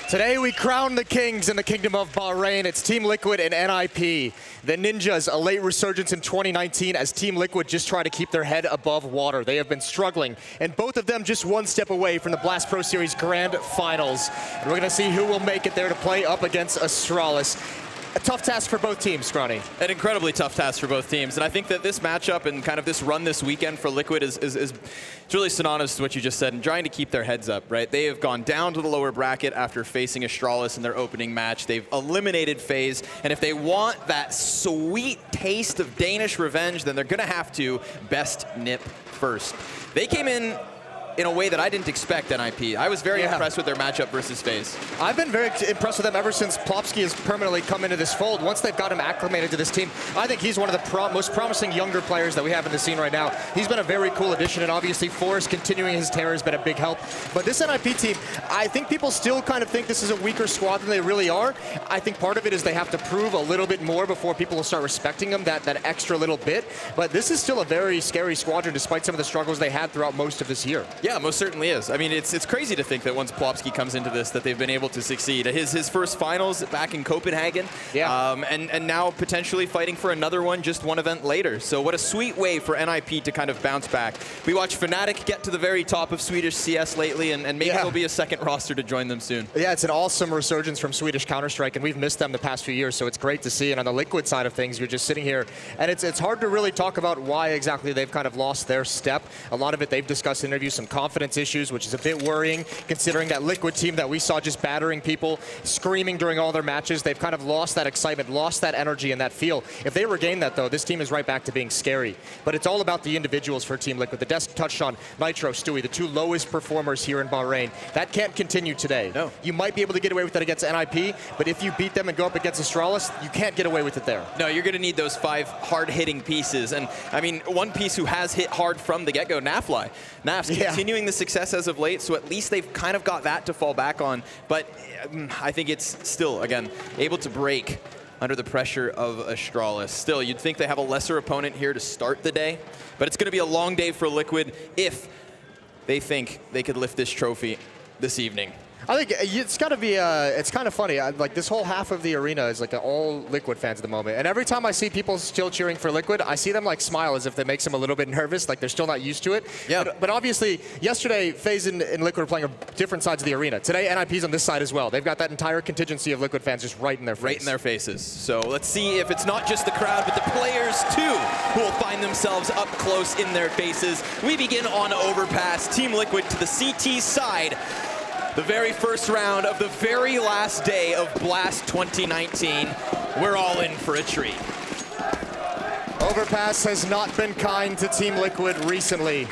Today we crown the kings in the kingdom of Bahrain. It's Team Liquid and NiP. The Ninjas, a late resurgence in 2019 as Team Liquid just try to keep their head above water. They have been struggling, and both of them just one step away from the Blast Pro Series Grand Finals. And we're gonna see who will make it there to play up against ASTRALIS. A tough task for both teams, Scrawny. An incredibly tough task for both teams. And I think that this matchup and kind of this run this weekend for Liquid is really synonymous to what you just said and trying to keep their heads up, right? They have gone down to the lower bracket after facing ASTRALIS in their opening match. They've eliminated FAZE. And if they want that sweet taste of Danish revenge, then they're going to have to best NiP first. They came in a way that I didn't expect NiP. I was very impressed with their matchup versus FAZE. I've been very impressed with them ever since Plopsky has permanently come into this fold. Once they've got him acclimated to this team, I think he's one of the most promising younger players that we have in the scene right now. He's been a very cool addition, and obviously Forrest continuing his tear has been a big help. But this NiP team, I think people still kind of think this is a weaker squad than they really are. I think part of it is they have to prove a little bit more before people will start respecting them, that extra little bit. But this is still a very scary squadron despite some of the struggles they had throughout most of this year. Yeah, most certainly is. I mean, it's crazy to think that once Plopsky comes into this, that they've been able to succeed. His first finals back in Copenhagen, and now potentially fighting for another one just one event later. So what a sweet way for NiP to kind of bounce back. We watched Fnatic get to the very top of Swedish CS lately, and maybe there'll be a second roster to join them soon. Yeah, it's an awesome resurgence from Swedish Counter-Strike, and we've missed them the past few years, so it's great to see. And on the Liquid side of things, you're just sitting here, and it's hard to really talk about why exactly they've kind of lost their step. A lot of it they've discussed in interviews, some confidence issues, which is a bit worrying considering that Liquid team that we saw just battering people, screaming during all their matches. They've kind of lost that excitement, lost that energy and that feel. If they regain that, though, this team is right back to being scary. But it's all about the individuals for Team Liquid. The desk touched on Nitro, Stewie, the two lowest performers here in Bahrain. That can't continue today. No. You might be able to get away with that against NiP, but if you beat them and go up against ASTRALIS, you can't get away with it there. No, you're going to need those 5 hard-hitting pieces. And, I mean, one piece who has hit hard from the get-go, NAVI. NAV's continuing the success as of late, so at least they've kind of got that to fall back on. But I think it's still, again, able to break under the pressure of ASTRALIS. Still, you'd think they have a lesser opponent here to start the day, but it's going to be a long day for Liquid if they think they could lift this trophy this evening. I think it's got to be, it's kind of funny. Like this whole half of the arena is like all Liquid fans at the moment. And every time I see people still cheering for Liquid, I see them like smile as if that makes them a little bit nervous, like they're still not used to it. Yeah. But obviously, yesterday, FaZe and Liquid are playing on different sides of the arena. Today, NiP's on this side as well. They've got that entire contingency of Liquid fans just right in their face. Right in their faces. So let's see if it's not just the crowd, but the players too, who will find themselves up close in their faces. We begin on Overpass. Team Liquid to the CT side. The very first round of the very last day of Blast 2019. We're all in for a treat. Overpass has not been kind to Team Liquid recently.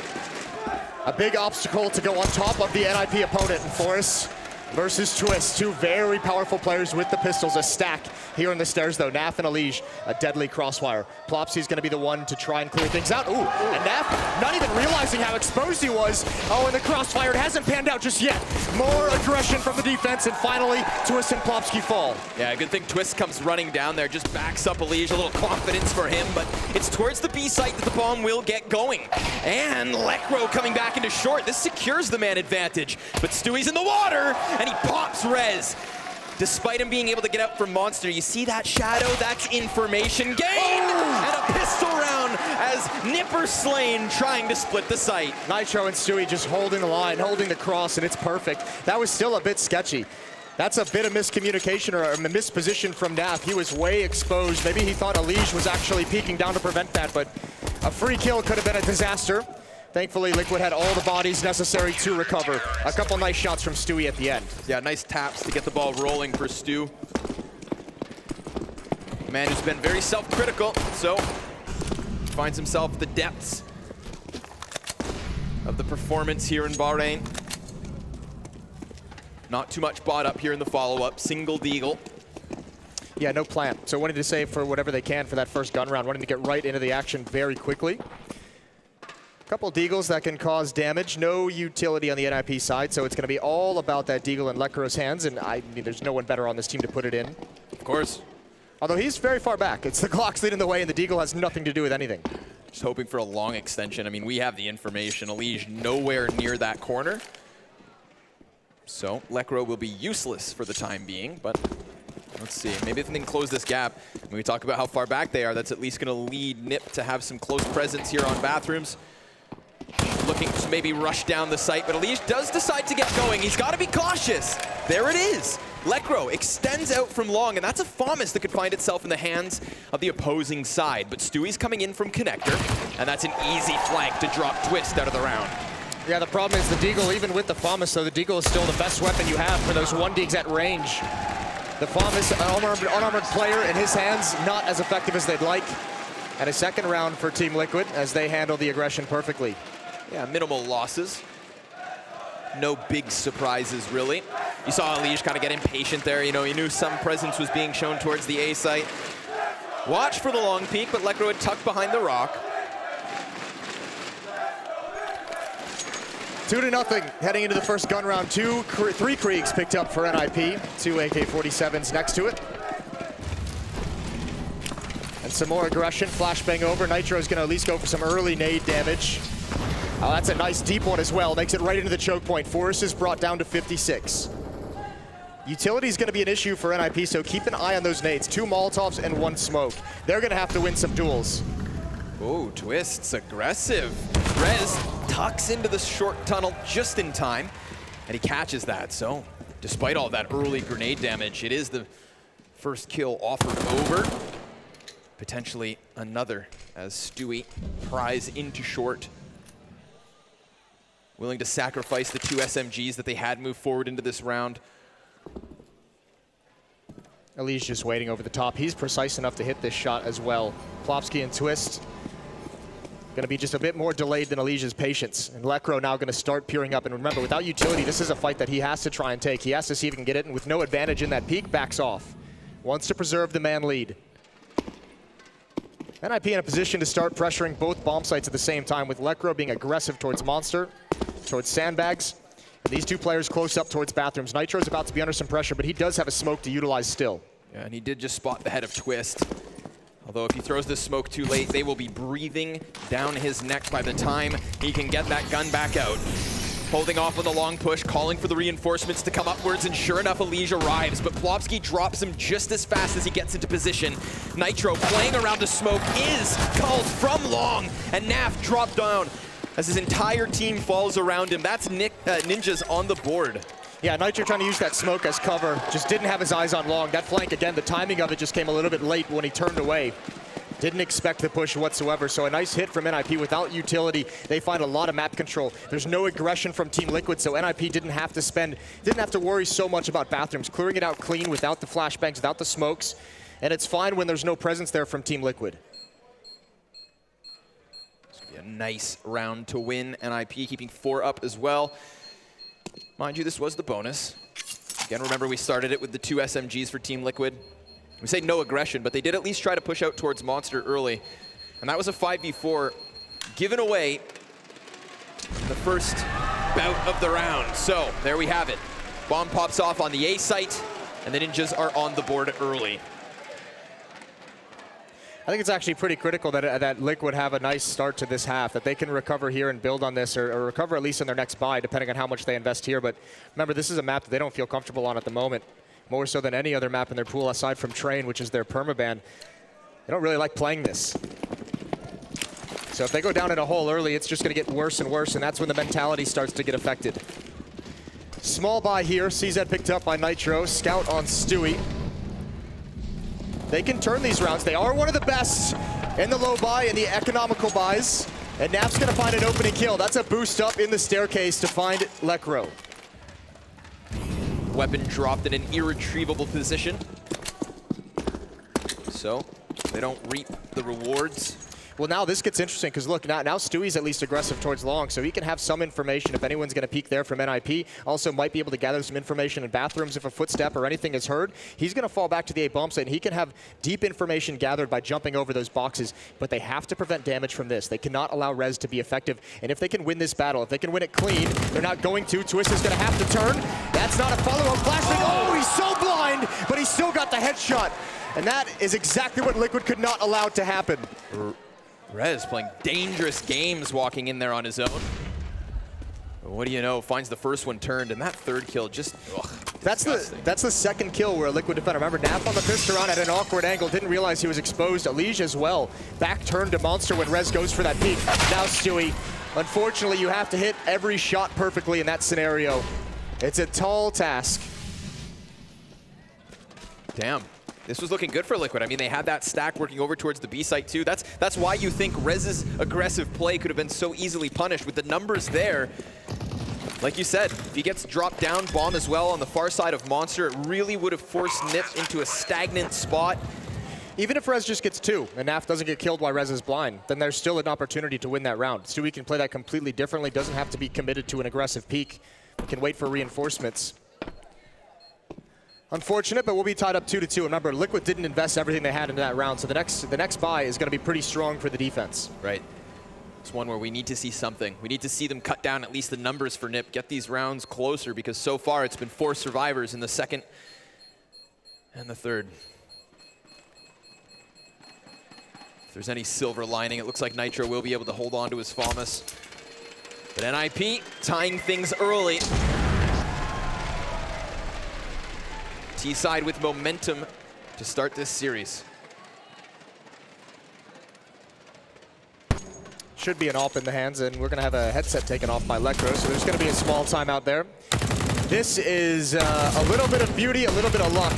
A big obstacle to go on top of the NiP opponent in Forrest versus Twist. Two very powerful players with the pistols, a stack here in the stairs though. Naf and Alige, a deadly crossfire. Plopsy's gonna be the one to try and clear things out. Ooh, and Naf not even realizing how exposed he was. Oh, and the crossfire, it hasn't panned out just yet. More aggression from the defense, and finally, Twist and Plopsky fall. Yeah, good thing Twist comes running down there, just backs up Alige, a little confidence for him, but it's towards the B site that the bomb will get going. And Lekro coming back into short. This secures the man advantage, but Stewie's in the water, and he pops Rez. Despite him being able to get out from Monster, you see that shadow? That's information gained! And a pistol round as NiP slain, trying to split the site. Nitro and Stewie just holding the line, holding the cross, and it's perfect. That was still a bit sketchy. That's a bit of miscommunication or a misposition from Nav. He was way exposed. Maybe he thought Alige was actually peeking down to prevent that, but a free kill could have been a disaster. Thankfully, Liquid had all the bodies necessary to recover. A couple nice shots from Stewie at the end. Yeah, nice taps to get the ball rolling for Stu. Man who's been very self-critical, so finds himself at the depths of the performance here in Bahrain. Not too much bought up here in the follow-up. Single deagle. Yeah, no plan. So wanting to save for whatever they can for that first gun round. Wanting to get right into the action very quickly. Couple deagles that can cause damage. No utility on the NiP side, so it's going to be all about that deagle in Lekro's hands, and I mean, there's no one better on this team to put it in. Of course. Although he's very far back. It's the Glock's leading the way, and the deagle has nothing to do with anything. Just hoping for a long extension. I mean, we have the information. Alige nowhere near that corner. So Lekro will be useless for the time being, but let's see. Maybe if they can close this gap. When we talk about how far back they are, that's at least going to lead NiP to have some close presence here on bathrooms. Looking to maybe rush down the site, but Elige does decide to get going. He's got to be cautious. There it is. Lekro extends out from long, and that's a FAMAS that could find itself in the hands of the opposing side. But Stewie's coming in from connector, and that's an easy flank to drop Twist out of the round. Yeah, the problem is the Deagle, even with the FAMAS, though, the Deagle is still the best weapon you have for those 1-digs at range. The FAMAS, unarmored player in his hands, not as effective as they'd like. And a second round for Team Liquid as they handle the aggression perfectly. Yeah, minimal losses. No big surprises, really. You saw Elige kind of get impatient there. You know, he knew some presence was being shown towards the A site. Watch for the long peek, but Lekro had tucked behind the rock. 2-0 heading into the first gun round. 3 Kriegs picked up for NiP. 2 AK-47s next to it. And some more aggression. Flashbang over. Nitro's going to at least go for some early nade damage. Oh, that's a nice deep one as well. Makes it right into the choke point. Forrest is brought down to 56. Utility is going to be an issue for NiP, so keep an eye on those nades. 2 Molotovs and 1 smoke. They're going to have to win some duels. Oh, Twist's aggressive. Rez tucks into the short tunnel just in time, and he catches that. So, despite all that early grenade damage, it is the first kill offered over. Potentially another as Stewie pries into short. Willing to sacrifice the 2 SMGs that they had moved forward into this round. Elige just waiting over the top. He's precise enough to hit this shot as well. Plopsky and Twist going to be just a bit more delayed than Elige's patience. And Lekro now going to start peering up. And remember, without utility, this is a fight that he has to try and take. He has to see if he can get it, and with no advantage in that peak, backs off. Wants to preserve the man lead. NiP in a position to start pressuring both bomb sites at the same time, with Lekro being aggressive towards Monster, towards Sandbags. And these 2 players close up towards bathrooms. Nitro's about to be under some pressure, but he does have a smoke to utilize still. Yeah, and he did just spot the head of Twist. Although if he throws this smoke too late, they will be breathing down his neck by the time he can get that gun back out. Holding off on the long push, calling for the reinforcements to come upwards, and sure enough, Elige arrives, but Plopsky drops him just as fast as he gets into position. Nitro playing around the smoke is called from long, and NAV dropped down as his entire team falls around him. That's Ninjas on the board. Yeah, Nitro trying to use that smoke as cover. Just didn't have his eyes on long. That flank, again, the timing of it just came a little bit late when he turned away. Didn't expect the push whatsoever. So a nice hit from NiP. Without utility, they find a lot of map control. There's no aggression from Team Liquid, so NiP didn't have to worry so much about bathrooms. Clearing it out clean without the flashbangs, without the smokes. And it's fine when there's no presence there from Team Liquid. This will be a nice round to win. NiP keeping 4 up as well. Mind you, this was the bonus. Again, remember we started it with the 2 SMGs for Team Liquid. We say no aggression, but they did at least try to push out towards Monster early. And that was a 5v4 given away the first bout of the round. So there we have it. Bomb pops off on the A site, and the Ninjas are on the board early. I think it's actually pretty critical that Liquid have a nice start to this half, that they can recover here and build on this, or recover at least in their next buy, depending on how much they invest here. But remember, this is a map that they don't feel comfortable on at the moment, more so than any other map in their pool aside from Train, which is their permaban. They don't really like playing this. So if they go down in a hole early, it's just going to get worse and worse, and that's when the mentality starts to get affected. Small buy here, CZ picked up by Nitro, scout on Stewie. They can turn these rounds. They are one of the best in the low buy and the economical buys. And NAV's going to find an opening kill. That's a boost up in the staircase to find Lekro. Weapon dropped in an irretrievable position. So they don't reap the rewards. Well, now this gets interesting because look, now Stewie's at least aggressive towards long, so he can have some information if anyone's going to peek there from NiP. Also might be able to gather some information in bathrooms if a footstep or anything is heard. He's going to fall back to the A bomb site, and he can have deep information gathered by jumping over those boxes, but they have to prevent damage from this. They cannot allow Rez to be effective, and if they can win this battle, if they can win it clean, they're not going to. Twist is going to have to turn. That's not a follow-up flashbang. Oh, he's so blind, but he's still got the headshot. And that is exactly what Liquid could not allow to happen. Rez playing dangerous games walking in there on his own. What do you know? Finds the first one turned, and that third kill just, ugh, that's the second kill where a Liquid defender. Remember, Nap on the pistol round at an awkward angle, didn't realize he was exposed. Elige as well. Back turned to Monster when Rez goes for that peek. Now Stewie, unfortunately, you have to hit every shot perfectly in that scenario. It's a tall task. Damn. This was looking good for Liquid. I mean, they had that stack working over towards the B site too. That's why you think Rez's aggressive play could have been so easily punished with the numbers there. Like you said, if he gets dropped down, bomb as well on the far side of Monster, it really would have forced NiP into a stagnant spot. Even if Rez just gets 2 and Naf doesn't get killed while Rez is blind, then there's still an opportunity to win that round. Stewie can play that completely differently, doesn't have to be committed to an aggressive peak. Can wait for reinforcements. Unfortunate, but we'll be tied up 2-2. Remember, Liquid didn't invest everything they had into that round, so the next buy is going to be pretty strong for the defense. Right. It's one where we need to see something. We need to see them cut down at least the numbers for NiP, get these rounds closer, because so far it's been 4 survivors in the second and the third. If there's any silver lining, it looks like Nitro will be able to hold on to his FAMAS. But NiP tying things early. T-side with momentum to start this series. Should be an AWP in the hands, and we're going to have a headset taken off by Lecro, so there's going to be a small timeout there. This is a little bit of beauty, a little bit of luck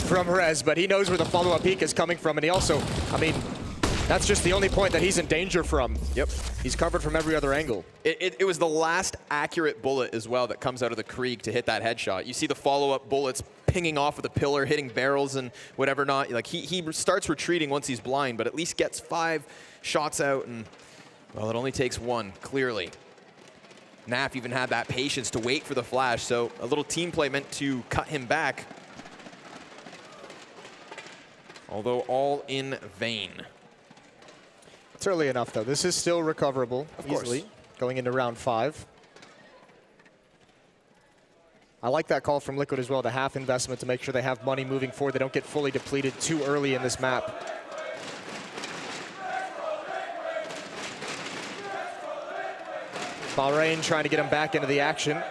from Rez, but he knows where the follow-up peak is coming from, and he also, I mean, that's just the only point that he's in danger from. Yep. He's covered from every other angle. It was the last accurate bullet as well that comes out of the Krieg to hit that headshot. You see the follow-up bullets pinging off of the pillar, hitting barrels and whatever not. Like he starts retreating once he's blind, but at least gets 5 shots out, and well, it only takes 1, clearly. Naf even had that patience to wait for the flash, so a little team play meant to cut him back. Although all in vain. It's early enough, though. This is still recoverable easily going into round 5. I like that call from Liquid as well, the half investment to make sure they have money moving forward. They don't get fully depleted too early in this map. Bahrain trying to get him back into the action.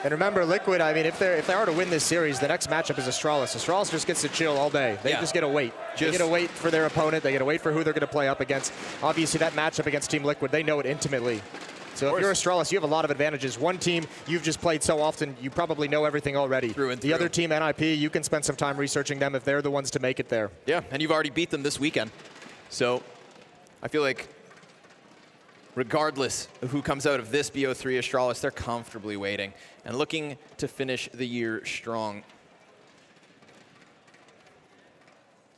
And remember, Liquid, I mean, if they are to win this series, the next matchup is ASTRALIS. ASTRALIS just gets to chill all day. They just get to wait. They get to wait for their opponent. They get to wait for who they're going to play up against. Obviously, that matchup against Team Liquid, they know it intimately. So if you're ASTRALIS, you have a lot of advantages. One team you've just played so often, you probably know everything already. Through and through. The other team, NiP, you can spend some time researching them if they're the ones to make it there. Yeah, and you've already beat them this weekend. So I feel like regardless of who comes out of this BO3 ASTRALIS, they're comfortably waiting and looking to finish the year strong.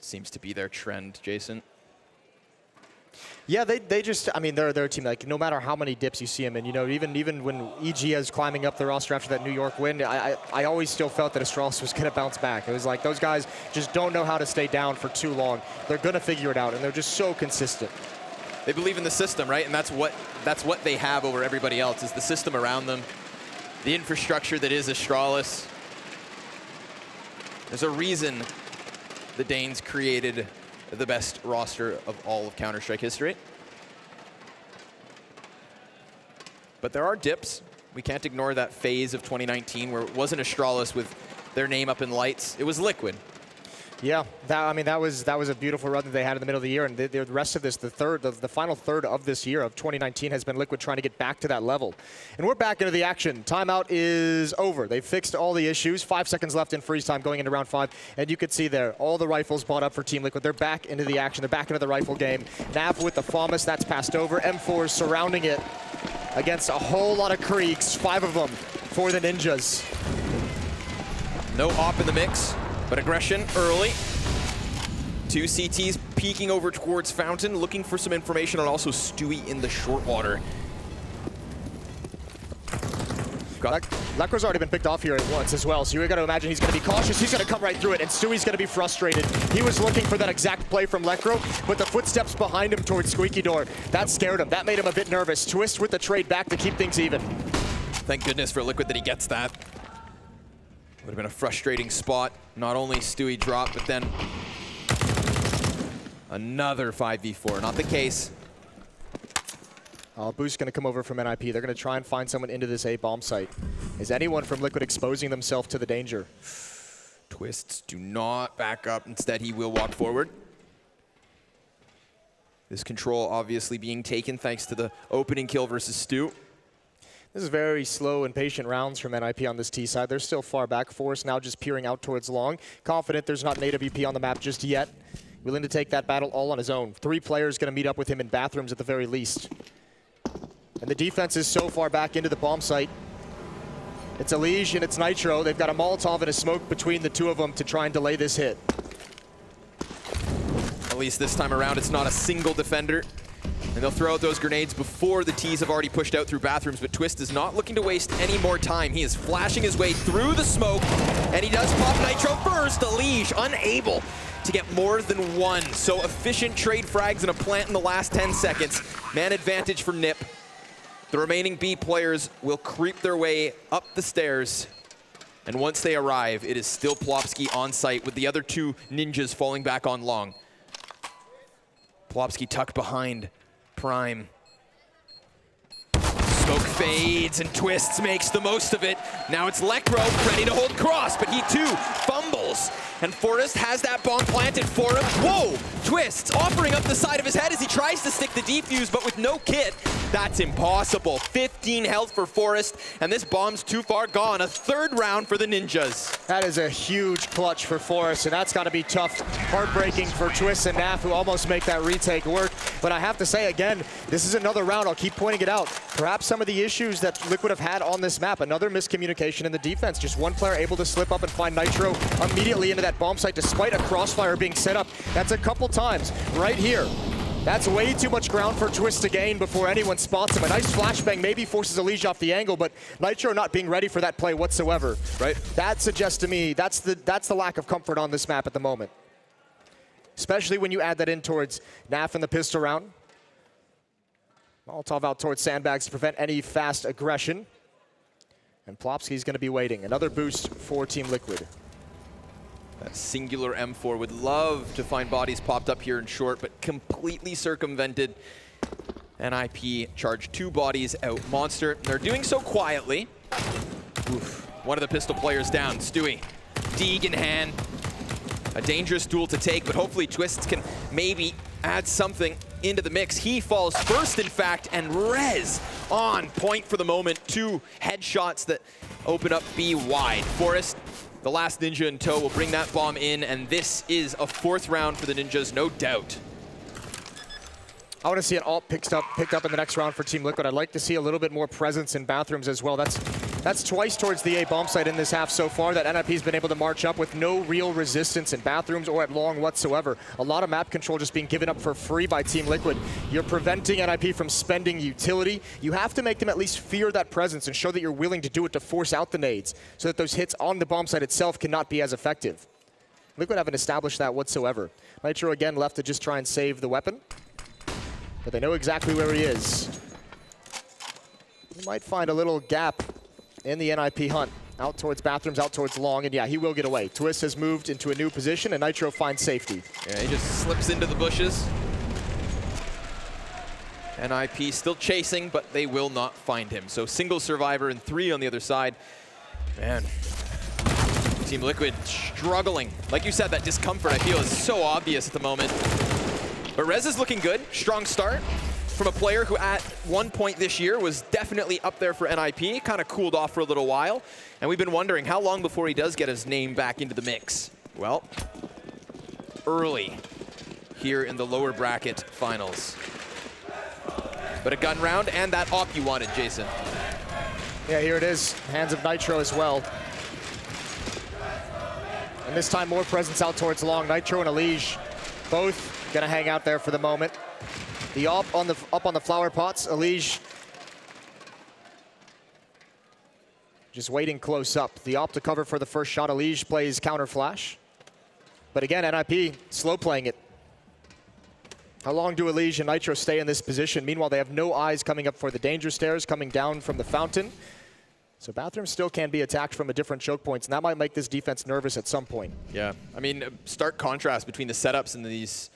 Seems to be their trend, Jason. Yeah, they just, I mean, they're a team, like, no matter how many dips you see them in, you know, even when EG is climbing up the roster after that New York win, I always still felt that ASTRALIS was going to bounce back. It was like those guys just don't know how to stay down for too long. They're going to figure it out, and they're just so consistent. They believe in the system, right? And that's what they have over everybody else, is the system around them, the infrastructure that is ASTRALIS. There's a reason the Danes created the best roster of all of Counter-Strike history. But there are dips. We can't ignore that phase of 2019 where it wasn't ASTRALIS with their name up in lights. It was Liquid. Yeah, that was a beautiful run that they had in the middle of the year, and the rest of this, the final third of this year of 2019 has been Liquid trying to get back to that level. And we're back into the action. Timeout is over. They've fixed all the issues. 5 seconds left in freeze time going into round 5, and you can see there all the rifles bought up for Team Liquid. They're back into the action. They're back into the rifle game. Nav with the FAMAS, that's passed over. M4 is surrounding it against a whole lot of Kriegs, 5 of them for the Ninjas. No op in the mix, but aggression early. 2 CTs peeking over towards Fountain, looking for some information, and also Stewie in the short water. Lecro's already been picked off here at once as well, so you got to imagine he's going to be cautious. He's going to come right through it, and Stewie's going to be frustrated. He was looking for that exact play from Lecro, but the footsteps behind him towards Squeaky Door, that scared him. That made him a bit nervous. Twist with the trade back to keep things even. Thank goodness for Liquid that he gets that. Would have been a frustrating spot. Not only Stewie dropped, but then another 5v4. Not the case. Boost going to come over from NiP. They're going to try and find someone into this A bomb site. Is anyone from Liquid exposing themselves to the danger? Twists do not back up. Instead, he will walk forward. This control obviously being taken thanks to the opening kill versus Stu. This is very slow and patient rounds from NiP on this T side. They're still far back. Force now just peering out towards long. Confident there's not an AWP on the map just yet. Willing to take that battle all on his own. 3 players going to meet up with him in bathrooms at the very least. And the defense is so far back into the bomb site. It's Elige and it's Nitro. They've got a Molotov and a smoke between the two of them to try and delay this hit. At least this time around, it's not a single defender. And they'll throw out those grenades before the T's have already pushed out through bathrooms, but Twist is not looking to waste any more time. He is flashing his way through the smoke, and he does pop Nitro first. Elige unable to get more than one. So efficient trade frags and a plant in the last 10 seconds. Man advantage for NiP. The remaining B players will creep their way up the stairs. And once they arrive, it is still Plopsky on site with the other 2 ninjas falling back on long. Plopsky tucked behind Prime. Smoke fades and Twists makes the most of it. Now it's Lekro ready to hold cross, but he too fumbles. And Forrest has that bomb planted for him. Whoa! Twists offering up the side of his head as he tries to stick the defuse, but with no kit, that's impossible. 15 health for Forrest, and this bomb's too far gone. A 3rd round for the Ninjas. That is a huge clutch for Forrest, and that's got to be tough. Heartbreaking for Twist and NAF, who almost make that retake work. But I have to say, again, this is another round. I'll keep pointing it out. Perhaps some of the issues that Liquid have had on this map, another miscommunication in the defense. Just one player able to slip up and find Nitro immediately into that bomb site despite a crossfire being set up. That's a couple times right here. That's way too much ground for Twist to gain before anyone spots him. A nice flashbang maybe forces Elige off the angle, but Nitro not being ready for that play whatsoever. Right. That suggests to me that's the lack of comfort on this map at the moment. Especially when you add that in towards NAF in the pistol round. Molotov out towards sandbags to prevent any fast aggression. And Plopsky's going to be waiting. Another boost for Team Liquid. That singular M4 would love to find bodies popped up here in short, but completely circumvented. NiP charged 2 bodies out. Monster, they're doing so quietly. Oof. One of the pistol players down, Stewie. Deeg in hand. A dangerous duel to take, but hopefully Twists can maybe add something into the mix. He falls first, in fact, and Rez on point for the moment. 2 headshots that open up B wide. Forrest, the last ninja in tow, will bring that bomb in, and this is a 4th round for the Ninjas, no doubt. I want to see an alt picked up in the next round for Team Liquid. I'd like to see a little bit more presence in bathrooms as well. That's twice towards the A bomb site in this half so far that NiP's been able to march up with no real resistance in bathrooms or at long whatsoever. A lot of map control just being given up for free by Team Liquid. You're preventing NiP from spending utility. You have to make them at least fear that presence and show that you're willing to do it to force out the nades so that those hits on the bomb site itself cannot be as effective. Liquid haven't established that whatsoever. Nitro again left to just try and save the weapon. But they know exactly where he is. He might find a little gap in the NiP hunt. Out towards bathrooms, out towards long, and yeah, he will get away. Twist has moved into a new position, and Nitro finds safety. Yeah, he just slips into the bushes. NiP still chasing, but they will not find him. So single survivor and 3 on the other side. Man, Team Liquid struggling. Like you said, that discomfort I feel is so obvious at the moment. But Rez is looking good. Strong start from a player who at one point this year was definitely up there for NiP. Kind of cooled off for a little while. And we've been wondering how long before he does get his name back into the mix. Well, early here in the lower bracket finals. But a gun round and that op you wanted, Jason. Yeah, here it is. Hands of Nitro as well. And this time more presence out towards long. Nitro and Elige both gonna hang out there for the moment. The up on the flower pots. Elige just waiting close up. The op to cover for the first shot. Elige plays counter flash. But again, NiP slow playing it. How long do Elige and Nitro stay in this position? Meanwhile, they have no eyes coming up for the danger stairs coming down from the fountain. So bathrooms still can be attacked from a different choke points, and that might make this defense nervous at some point. Yeah, I mean, stark contrast between the setups in these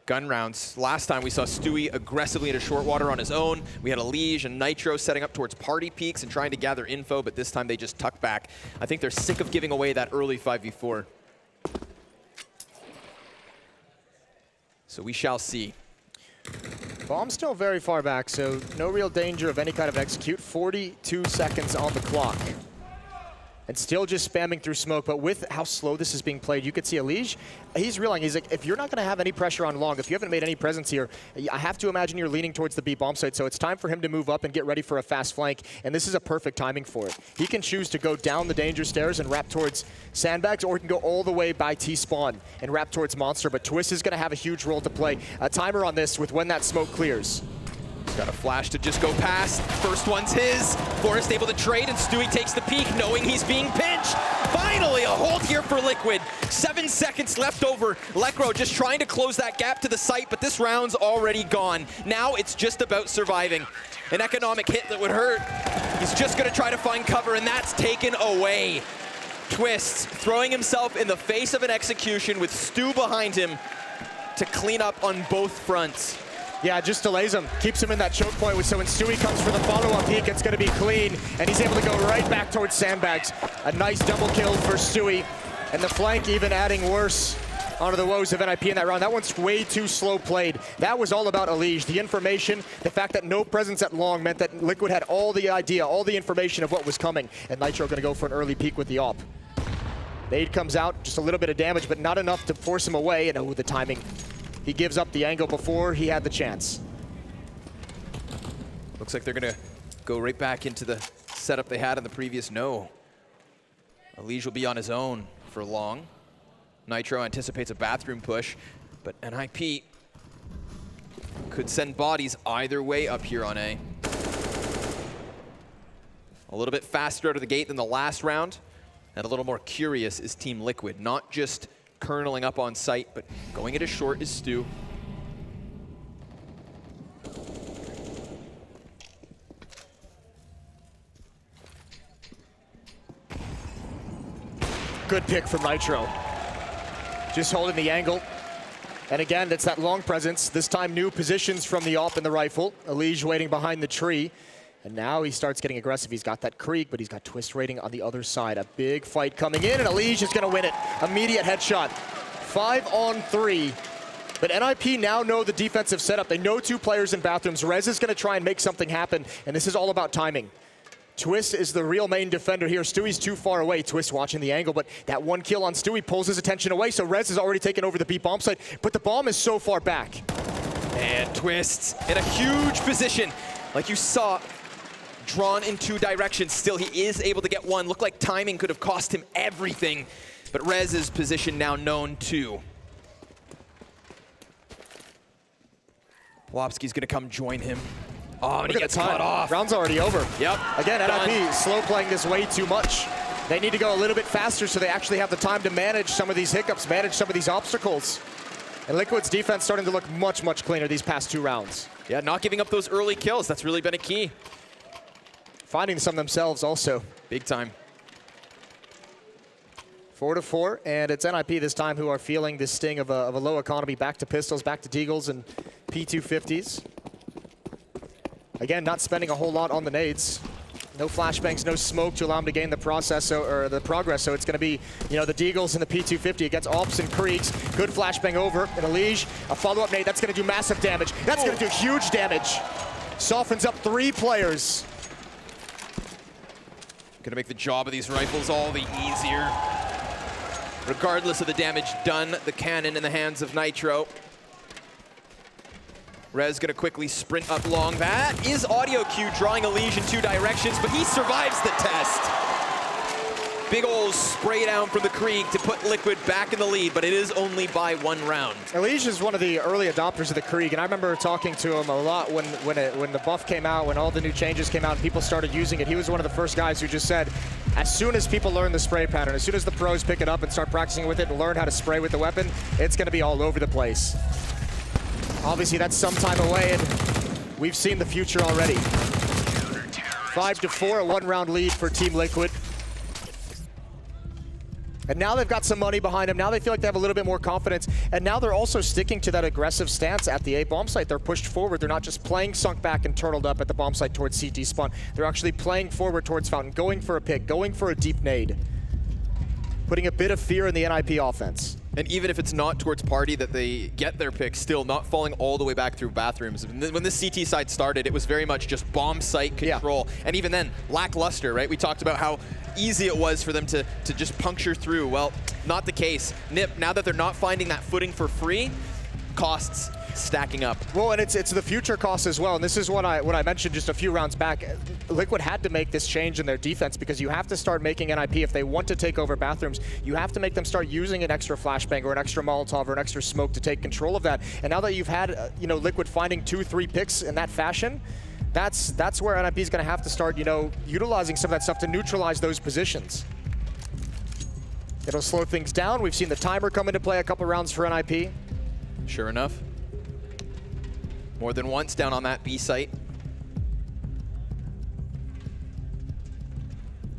gun rounds. Last time we saw Stewie aggressively into short water on his own. We had Elige and Nitro setting up towards party peaks and trying to gather info, but this time they just tuck back. I think they're sick of giving away that early 5v4. So we shall see. Bomb's still very far back, so no real danger of any kind of execute. 42 seconds on the clock. And still just spamming through smoke, but with how slow this is being played, you could see Elige, he's realizing, he's like, if you're not going to have any pressure on long, if you haven't made any presence here, I have to imagine you're leaning towards the B bomb site, so it's time for him to move up and get ready for a fast flank, and this is a perfect timing for it. He can choose to go down the danger stairs and wrap towards sandbags, or he can go all the way by T-spawn and wrap towards monster, but Twist is going to have a huge role to play. A timer on this with when that smoke clears. He's got a flash to just go past. First one's his. Forrest able to trade, and Stewie takes the peek, knowing he's being pinched. Finally, a hold here for Liquid. 7 seconds left over. Lekro just trying to close that gap to the site, but this round's already gone. Now it's just about surviving. An economic hit that would hurt. He's just gonna try to find cover, and that's taken away. Twist throwing himself in the face of an execution with Stu behind him to clean up on both fronts. Yeah, just delays him, keeps him in that choke point, so when Stewie comes for the follow-up peek, it's going to be clean, and he's able to go right back towards sandbags. A nice double kill for Stewie, and the flank even adding worse onto the woes of NiP in that round. That one's way too slow played. That was all about Elige. The information, the fact that no presence at long meant that Liquid had all the idea, all the information of what was coming, and Nitro going to go for an early peek with the AWP. Nade comes out, just a little bit of damage, but not enough to force him away, and oh, the timing. He gives up the angle before he had the chance. Looks like they're gonna go right back into the setup they had in the previous no. Elige will be on his own for long. Nitro anticipates a bathroom push, but NiP could send bodies either way up here on A. A little bit faster out of the gate than the last round, and a little more curious is Team Liquid, not just kerneling up on site, but going it as short as Stu. Good pick from Nitro. Just holding the angle. And again, it's that long presence. This time new positions from the AWP and the rifle. Elige waiting behind the tree. And now he starts getting aggressive. He's got that creek, but he's got Twist rating on the other side. A big fight coming in, and Elige is going to win it. Immediate headshot. 5-on-3. But NiP now know the defensive setup. They know two players in bathrooms. Rez is going to try and make something happen, and this is all about timing. Twist is the real main defender here. Stewie's too far away. Twist watching the angle, but that one kill on Stewie pulls his attention away, so Rez has already taken over the B bomb site, but the bomb is so far back. And Twist in a huge position. Like you saw, drawn in two directions. Still, he is able to get one. Looked like timing could have cost him everything, but Rez's position now known too. Lopsky's gonna come join him. Oh, and he gets cut off. Round's already over. Yep. Again, NiP slow playing this way too much. They need to go a little bit faster so they actually have the time to manage some of these hiccups, manage some of these obstacles. And Liquid's defense starting to look much, much cleaner these past two rounds. Yeah, not giving up those early kills. That's really been a key. Finding some themselves also. Big time. 4-4, and it's NiP this time who are feeling this sting of a low economy. Back to pistols, back to deagles and P250s. Again, not spending a whole lot on the nades. No flashbangs, no smoke to allow him to gain the process or the progress. So it's going to be, you know, the deagles and the P250 against AWPs and Kriegs. Good flashbang over, and Elige, a follow-up nade. That's going to do massive damage. That's going to do huge damage. Softens up 3 players. Gonna make the job of these rifles all the easier. Regardless of the damage done, the cannon in the hands of Nitro. Rez gonna quickly sprint up long. That is audio cue drawing Elige in 2 directions, but he survives the test. Big ol' spray down from the Krieg to put Liquid back in the lead, but it is only by 1 round. Elige is one of the early adopters of the Krieg, and I remember talking to him a lot when the buff came out, when all the new changes came out and people started using it. He was one of the first guys who just said, as soon as people learn the spray pattern, as soon as the pros pick it up and start practicing with it and learn how to spray with the weapon, it's gonna be all over the place. Obviously, that's some time away, and we've seen the future already. 5-4, a 1-round lead for Team Liquid. And now they've got some money behind them. Now they feel like they have a little bit more confidence. And now they're also sticking to that aggressive stance at the A bomb site. They're pushed forward. They're not just playing sunk back and turtled up at the bomb site towards CT spawn. They're actually playing forward towards Fountain, going for a pick, going for a deep nade. Putting a bit of fear in the NiP offense. And even if it's not towards party that they get their pick, still not falling all the way back through bathrooms. When this CT side started, it was very much just bomb site control. Yeah. And even then, lackluster, right? We talked about how easy it was for them to just puncture through. Well, not the case. NiP, now that they're not finding that footing for free, costs stacking up. Well, and it's the future cost as well. And this is what I mentioned just a few rounds back. Liquid had to make this change in their defense because you have to start making NiP, if they want to take over bathrooms, you have to make them start using an extra flashbang or an extra Molotov or an extra smoke to take control of that. And now that you've had Liquid finding 2-3 picks in that fashion, that's where NiP is going to have to start utilizing some of that stuff to neutralize those positions. It'll slow things down. We've seen the timer come into play a couple rounds for NiP. Sure enough. More than once down on that B site.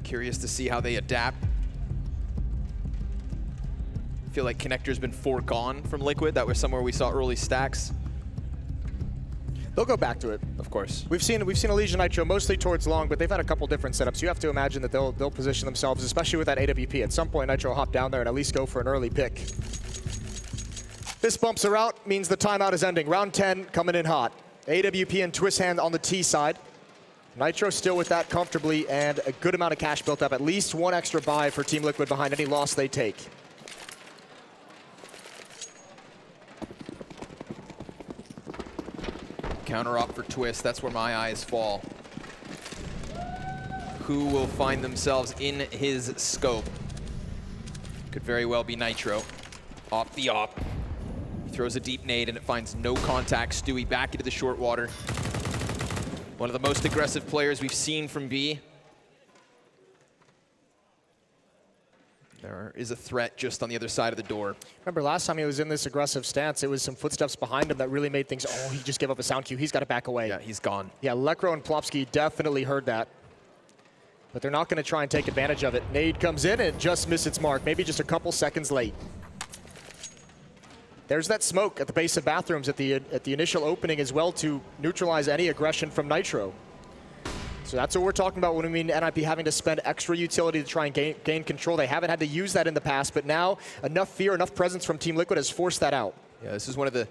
Curious to see how they adapt. Feel like Connector's been foregone from Liquid. That was somewhere we saw early stacks. They'll go back to it. Of course. We've seen Elysian and Nitro mostly towards long, but they've had a couple different setups. You have to imagine that they'll position themselves, especially with that AWP. At some point, Nitro will hop down there and at least go for an early pick. This bumps her out, means the timeout is ending. Round 10 coming in hot. AWP and Twist Hand on the T side. Nitro still with that comfortably, and a good amount of cash built up. At least one extra buy for Team Liquid behind any loss they take. Counter op for Twist, that's where my eyes fall. Who will find themselves in his scope? Could very well be Nitro. Op the op. Throws a deep nade and it finds no contact. Stewie back into the short water. One of the most aggressive players we've seen from B. There is a threat just on the other side of the door. Remember last time he was in this aggressive stance, it was some footsteps behind him that really made things, oh, he just gave up a sound cue. He's got to back away. Yeah, he's gone. Yeah, Lekro and Plopsky definitely heard that. But they're not going to try and take advantage of it. Nade comes in and just missed its mark. Maybe just a couple seconds late. There's that smoke at the base of bathrooms at the initial opening as well to neutralize any aggression from Nitro. So that's what we're talking about when we mean NiP having to spend extra utility to try and gain control. They haven't had to use that in the past, but now enough fear, enough presence from Team Liquid has forced that out. Yeah, this is one of the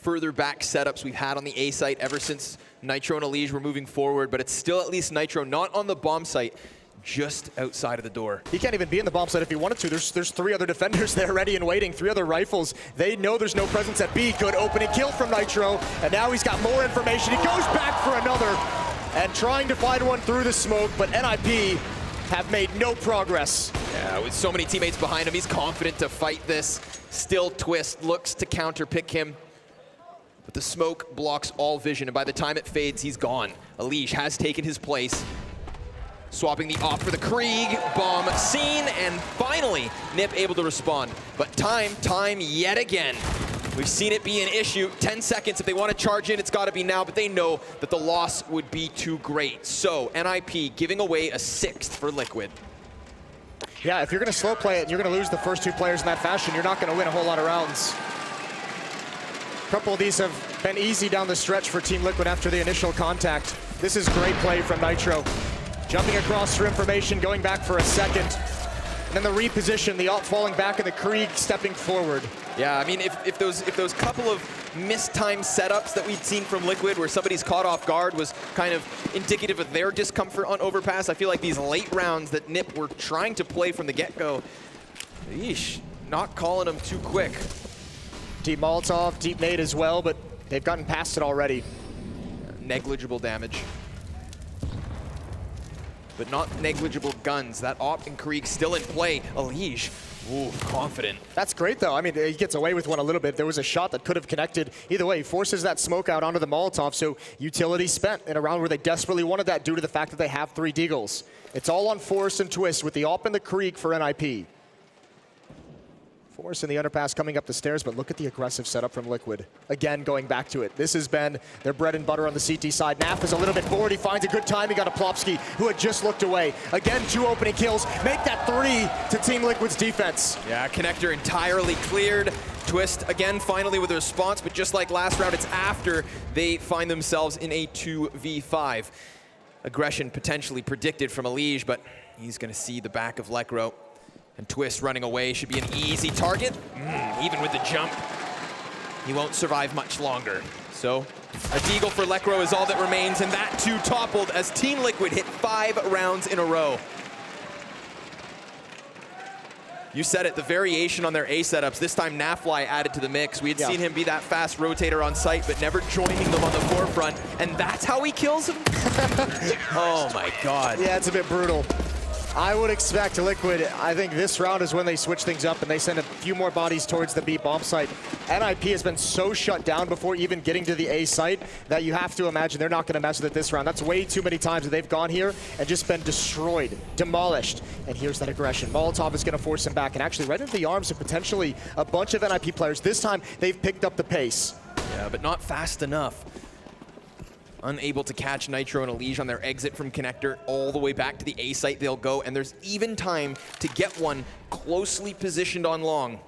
further back setups we've had on the A site ever since Nitro and Elige were moving forward, but it's still at least Nitro not on the bomb site, just outside of the door. He can't even be in the bomb site if he wanted to. There's 3 other defenders there ready and waiting, 3 other rifles. They know there's no presence at B. Good opening kill from Nitro, and now he's got more information. He goes back for another, and trying to find one through the smoke, but NiP have made no progress. Yeah, with so many teammates behind him, he's confident to fight this. Still Twist looks to counterpick him, but the smoke blocks all vision, and by the time it fades, he's gone. Elige has taken his place. Swapping the op for the Krieg, bomb seen, and finally NiP able to respond. But time yet again. We've seen it be an issue. 10 seconds, if they want to charge in, it's got to be now, but they know that the loss would be too great. So NiP giving away a 6th for Liquid. Yeah, if you're going to slow play it and you're going to lose the first 2 players in that fashion, you're not going to win a whole lot of rounds. A couple of these have been easy down the stretch for Team Liquid after the initial contact. This is great play from Nitro. Jumping across for information, going back for a second. And then the reposition, the op falling back, and the Krieg stepping forward. Yeah, I mean, if those couple of mistimed setups that we'd seen from Liquid where somebody's caught off guard was kind of indicative of their discomfort on Overpass, I feel like these late rounds that NiP were trying to play from the get-go, yeesh, not calling them too quick. Deep Molotov, deep nade as well, but they've gotten past it already. Negligible damage. But not negligible guns. That op and Krieg still in play. Elige, ooh, confident. That's great though. I mean, he gets away with one a little bit. There was a shot that could have connected. Either way, he forces that smoke out onto the Molotov, so utility spent in a round where they desperately wanted that due to the fact that they have 3 Deagles. It's all on Force and Twist with the op and the Krieg for NiP. Force in the underpass coming up the stairs, but look at the aggressive setup from Liquid. Again, going back to it. This has been their bread and butter on the CT side. NAP is a little bit bored. He finds a good time. He got a Plopsky, who had just looked away. Again, 2 opening kills. Make that 3 to Team Liquid's defense. Yeah, connector entirely cleared. Twist again, finally with a response, but just like last round, it's after they find themselves in a 2v5. Aggression potentially predicted from Elige, but he's going to see the back of Lekro. And Twist running away should be an easy target. Even with the jump, he won't survive much longer. So a deagle for Lekro is all that remains, and that too toppled as Team Liquid hit 5 rounds in a row. You said it, the variation on their A setups. This time Nafly added to the mix. We had seen him be that fast rotator on site, but never joining them on the forefront. And that's how he kills him? Oh my God. Yeah, it's a bit brutal. I would expect Liquid, I think this round is when they switch things up and they send a few more bodies towards the B bomb site. NiP has been so shut down before even getting to the A site that you have to imagine they're not going to mess with it this round. That's way too many times that they've gone here and just been destroyed, demolished. And here's that aggression. Molotov is going to force him back and actually right into the arms of potentially a bunch of NiP players. This time they've picked up the pace. Yeah, but not fast enough. Unable to catch Nitro and Elige on their exit from connector. All the way back to the A site they'll go, and there's even time to get one closely positioned on long.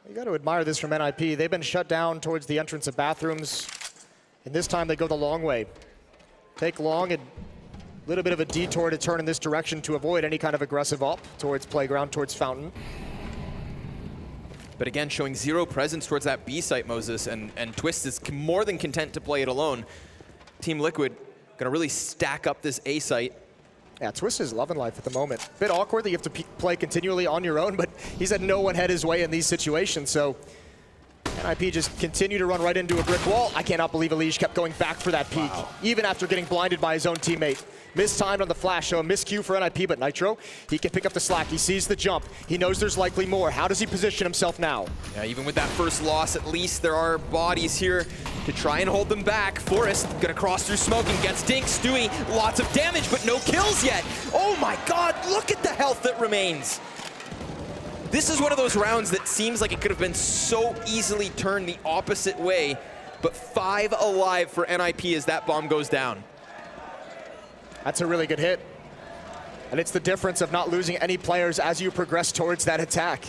You got to admire this from NiP. They've been shut down towards the entrance of bathrooms, and this time they go the long way. Take long and a little bit of a detour to turn in this direction to avoid any kind of aggressive op towards Playground, towards Fountain. But again, showing zero presence towards that B site, Moses, and Twist is more than content to play it alone. Team Liquid gonna really stack up this A site. Yeah, Twist is loving life at the moment. Bit awkward that you have to play continually on your own, but he's had no one head his way in these situations, so NiP just continue to run right into a brick wall. I cannot believe Elige kept going back for that peek, even after getting blinded by his own teammate. Mistimed on the flash, so a miscue for NiP, but Nitro, he can pick up the slack. He sees the jump. He knows there's likely more. How does he position himself now? Yeah, even with that first loss, at least there are bodies here to try and hold them back. Forrest gonna cross through smoke and gets dinked. Stewie, lots of damage, but no kills yet. Oh my God, look at the health that remains. This is one of those rounds that seems like it could have been so easily turned the opposite way, but 5 alive for NiP as that bomb goes down. That's a really good hit. And it's the difference of not losing any players as you progress towards that attack.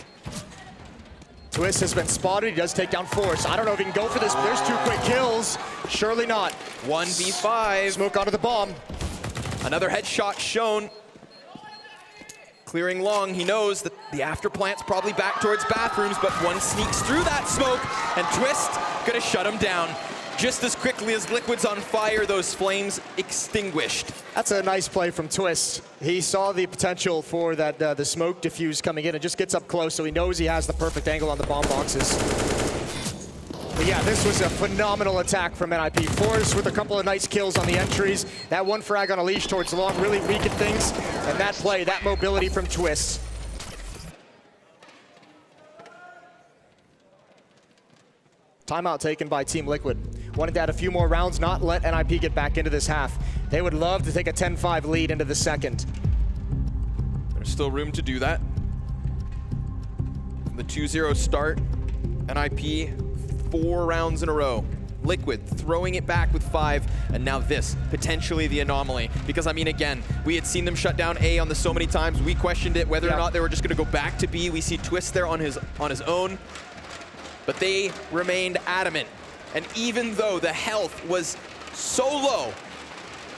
Twist has been spotted. He does take down Force. I don't know if he can go for this. There's 2 quick kills. Surely not. 1v5. Smoke onto the bomb. Another headshot shown. Clearing long, he knows that the after plant's probably back towards bathrooms, but one sneaks through that smoke, and Twist gonna shut him down. Just as quickly as Liquid's on fire, those flames extinguished. That's a nice play from Twist. He saw the potential for that the smoke diffuse coming in and just gets up close, so he knows he has the perfect angle on the bomb boxes. But yeah, this was a phenomenal attack from NiP. Force with a couple of nice kills on the entries. That one frag on Elige towards long really weakened things. And that play, that mobility from Twist. Timeout taken by Team Liquid. Wanted to add a few more rounds, not let NiP get back into this half. They would love to take a 10-5 lead into the second. There's still room to do that. From the 2-0 start, NiP 4 rounds in a row. Liquid throwing it back with 5, and now this, potentially the anomaly. Because, I mean, again, we had seen them shut down A on this so many times. We questioned it, whether or not they were just going to go back to B. We see Twist there on his own. But they remained adamant. And even though the health was so low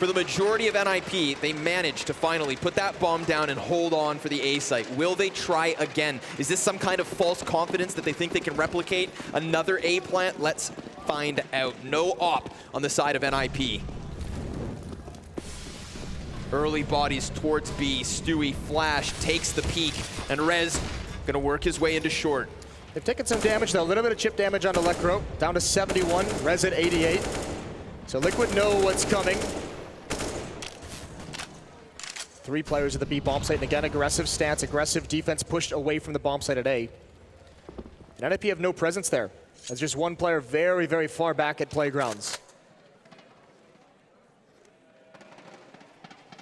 for the majority of NiP, they managed to finally put that bomb down and hold on for the A site. Will they try again? Is this some kind of false confidence that they think they can replicate another A plant? Let's find out. No op on the side of NiP. Early bodies towards B. Stewie, Flash, takes the peek, and Rez gonna work his way into short. They've taken some damage, though. A little bit of chip damage onto Lekro. Down to 71, Rez at 88. So Liquid know what's coming. 3 players at the B bomb site, and again, aggressive stance, aggressive defense pushed away from the bomb site at A. And NiP have no presence there. There's just one player very, very far back at Playgrounds.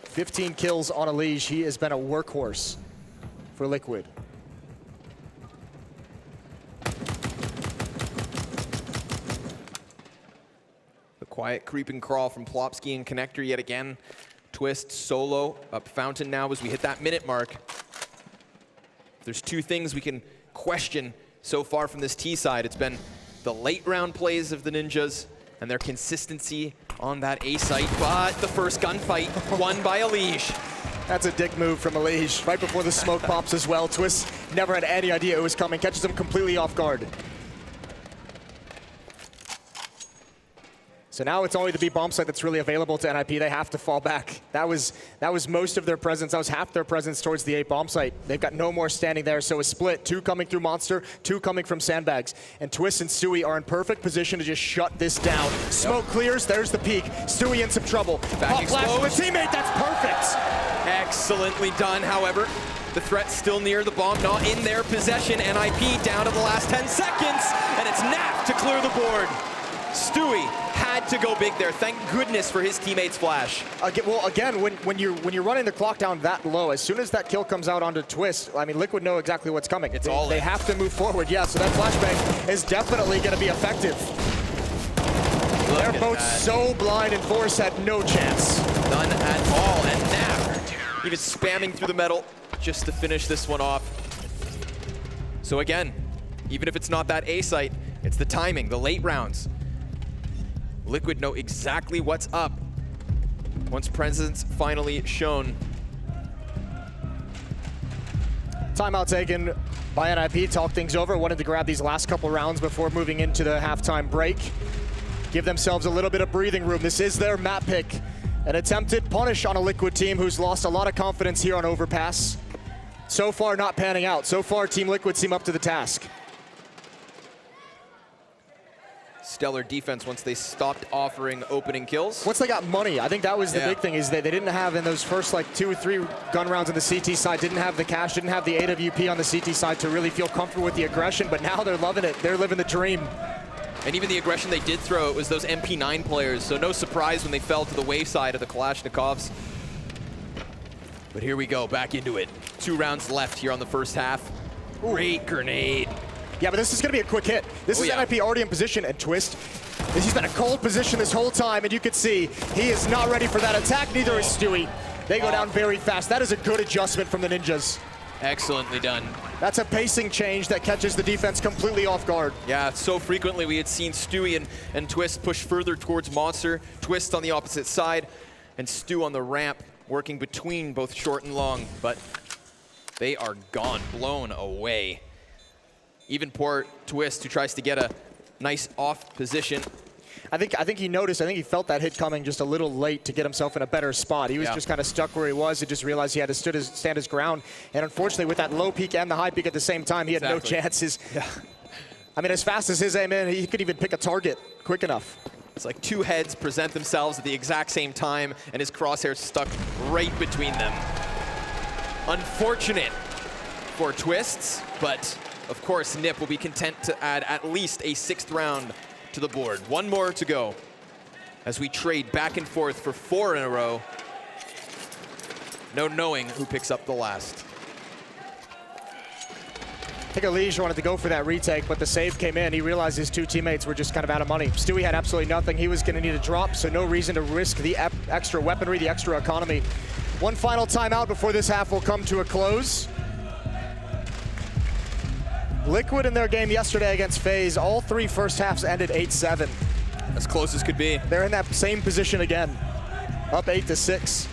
15 kills on Elige. He has been a workhorse for Liquid. Quiet creep and crawl from Plopsky and Connector yet again. Twist solo up Fountain now as we hit that minute mark. There's two things we can question so far from this T side. It's been the late round plays of the Ninjas and their consistency on that A site, but the first gunfight won by Elige. That's a dick move from Elige. Right before the smoke pops as well. Twist never had any idea it was coming. Catches him completely off guard. So now it's only the B bomb site that's really available to NiP. They have to fall back. That was most of their presence. That was half their presence towards the A bomb site. They've got no more standing there, so a split. 2 coming through Monster, 2 coming from Sandbags. And Twist and Stewie are in perfect position to just shut this down. Smoke clears, there's the peak. Stewie in some trouble. Pop flash from a teammate, that's perfect! Excellently done, however. The threat still near the bomb, not in their possession. NiP down to the last 10 seconds, and it's NAV to clear the board. Stewie had to go big there. Thank goodness for his teammate's flash. Well, again, when you're running the clock down that low, as soon as that kill comes out onto Twist, I mean, Liquid know exactly what's coming. They have to move forward, yeah, so that flashbang is definitely going to be effective. They're both so blind, and Force had no chance. None at all, and NAV even spamming through the metal just to finish this one off. So again, even if it's not that A site, it's the timing, the late rounds. Liquid know exactly what's up once presence finally shown. Timeout taken by NiP, talk things over. Wanted to grab these last couple rounds before moving into the halftime break. Give themselves a little bit of breathing room. This is their map pick. An attempted punish on a Liquid team who's lost a lot of confidence here on Overpass. So far not panning out. So far Team Liquid seem up to the task. Stellar defense once they stopped offering opening kills. Once they got money, I think that was the big thing, is that they didn't have in those first like 2 or 3 gun rounds on the CT side, didn't have the cash, didn't have the AWP on the CT side to really feel comfortable with the aggression, but now they're loving it. They're living the dream. And even the aggression they did throw, it was those MP9 players, so no surprise when they fell to the wayside of the Kalashnikovs. But here we go, back into it. 2 rounds left here on the first half. Ooh. Great grenade. Yeah, but this is going to be a quick hit. This is NiP already in position, and Twist, he's been in a cold position this whole time, and you can see he is not ready for that attack, neither is Stewie. They go down very fast. That is a good adjustment from the Ninjas. Excellently done. That's a pacing change that catches the defense completely off guard. Yeah, so frequently we had seen Stewie and Twist push further towards Monster, Twist on the opposite side, and Stu on the ramp, working between both short and long, but they are gone, blown away. Even poor Twist, who tries to get a nice off position. I think he noticed, I think he felt that hit coming just a little late to get himself in a better spot. He was just kind of stuck where he was. He just realized he had to stand his ground. And unfortunately, with that low peak and the high peak at the same time, he had no chances. I mean, as fast as his aim in, he could even pick a target quick enough. It's like 2 heads present themselves at the exact same time, and his crosshair's stuck right between them. Unfortunate for Twists, but of course, NiP will be content to add at least a 6th round to the board. 1 more to go as we trade back and forth for 4 in a row. No knowing who picks up the last. I think Elige wanted to go for that retake, but the save came in. He realized his 2 teammates were just kind of out of money. Stewie had absolutely nothing. He was going to need a drop, so no reason to risk the extra weaponry, the extra economy. 1 final timeout before this half will come to a close. Liquid in their game yesterday against FAZE, all 3 first halves ended 8-7. As close as could be. They're in that same position again, up 8-6.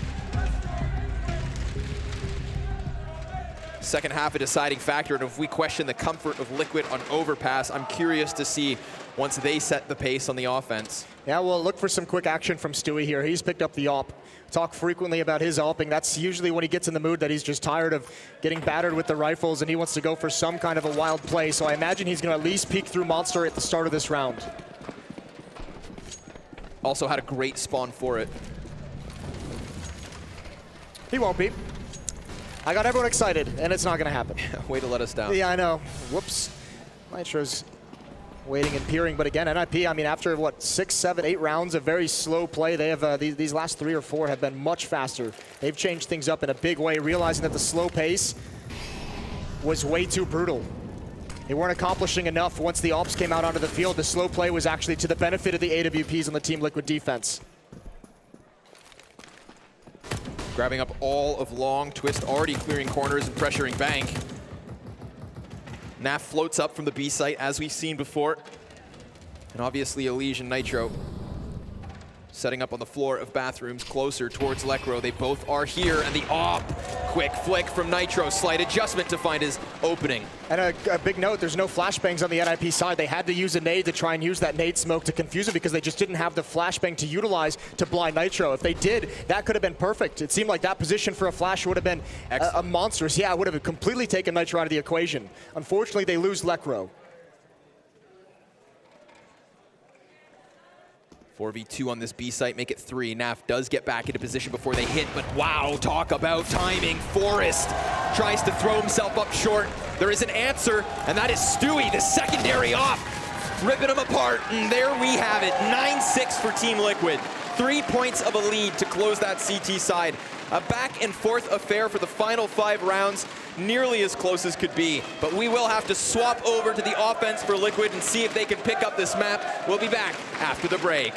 Second half a deciding factor, and if we question the comfort of Liquid on Overpass, I'm curious to see once they set the pace on the offense. Yeah, well, look for some quick action from Stewie here. He's picked up the AWP. Talk frequently about his AWPing. That's usually when he gets in the mood that he's just tired of getting battered with the rifles and he wants to go for some kind of a wild play. So I imagine he's going to at least peek through Monster at the start of this round. Also had a great spawn for it. He won't be. I got everyone excited, and it's not going to happen. Way to let us down. Yeah, I know. Whoops. Nitro's waiting and peering, but again, NiP, I mean, after what, 6, 7, 8 rounds of very slow play, they have these last 3 or 4 have been much faster. They've changed things up in a big way, realizing that the slow pace was way too brutal. They weren't accomplishing enough once the Ops came out onto the field. The slow play was actually to the benefit of the AWPs on the Team Liquid defense. Grabbing up all of long, Twist already clearing corners and pressuring Bank. NAF floats up from the B site as we've seen before. And obviously Elige and Nitro setting up on the floor of bathrooms closer towards Lekro. They both are here, and the quick flick from Nitro, slight adjustment to find his opening. And a big note, there's no flashbangs on the NiP side. They had to use a nade to try and use that nade smoke to confuse it because they just didn't have the flashbang to utilize to blind Nitro. If they did, that could have been perfect. It seemed like that position for a flash would have been a monstrous. Yeah, it would have completely taken Nitro out of the equation. Unfortunately, they lose Lekro. 4v2 on this B site, make it 3. NAF does get back into position before they hit, but wow, talk about timing. Forrest tries to throw himself up short. There is an answer, and that is Stewie, the secondary off, ripping them apart, and there we have it. 9-6 for Team Liquid. 3 points of a lead to close that CT side. A back and forth affair for the final 5 rounds, nearly as close as could be. But we will have to swap over to the offense for Liquid and see if they can pick up this map. We'll be back after the break.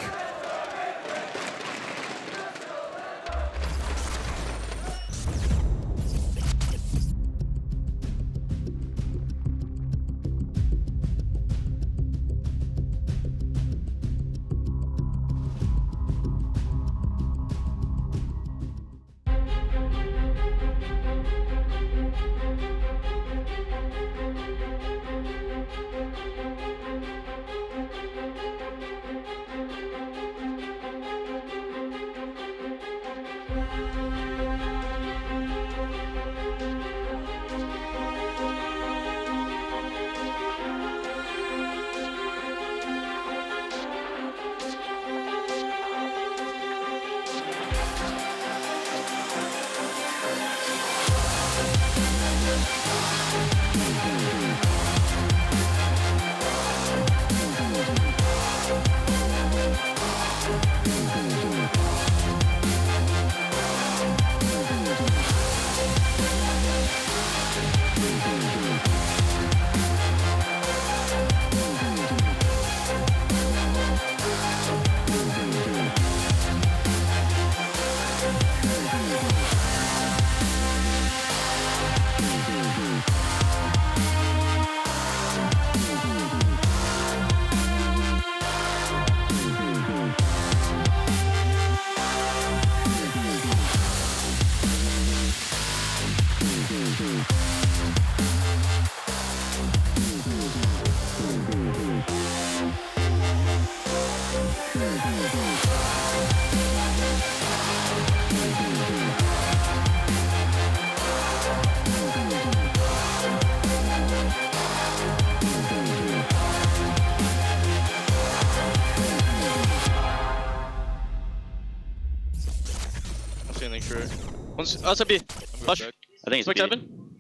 Outside B. Flush. I think it's Quick B. cabin.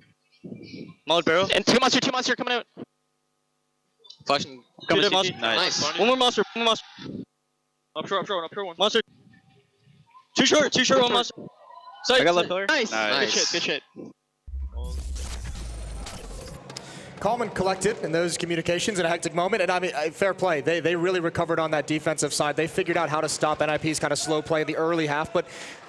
Mullet barrel. And two monster coming out. Flash. Coming CT. monster. Nice. One more monster. Up short one. Monster. Too short, one monster. Side. I got left pillar. Nice. Nice. Good shit. Calm and collected in those communications in a hectic moment, and I mean, fair play. They really recovered on that defensive side. They figured out how to stop NiP's kind of slow play in the early half, but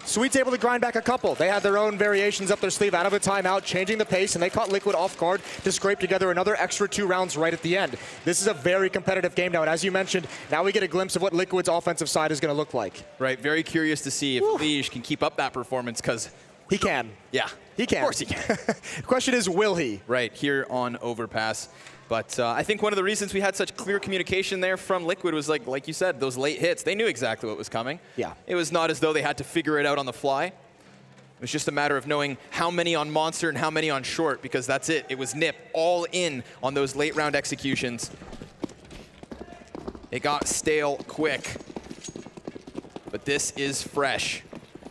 Sweet's able to grind back a couple. They had their own variations up their sleeve out of a timeout, changing the pace, and they caught Liquid off guard to scrape together another extra 2 rounds right at the end. This is a very competitive game now, and as you mentioned, now we get a glimpse of what Liquid's offensive side is going to look like. Right, very curious to see if Elige can keep up that performance, because he can. Yeah. He can. Of course he can. The question is, will he? Right, here on Overpass. But I think one of the reasons we had such clear communication there from Liquid was, like you said, those late hits. They knew exactly what was coming. Yeah. It was not as though they had to figure it out on the fly. It was just a matter of knowing how many on Monster and how many on Short, because that's it. It was NiP all in on those late round executions. It got stale quick. But this is fresh.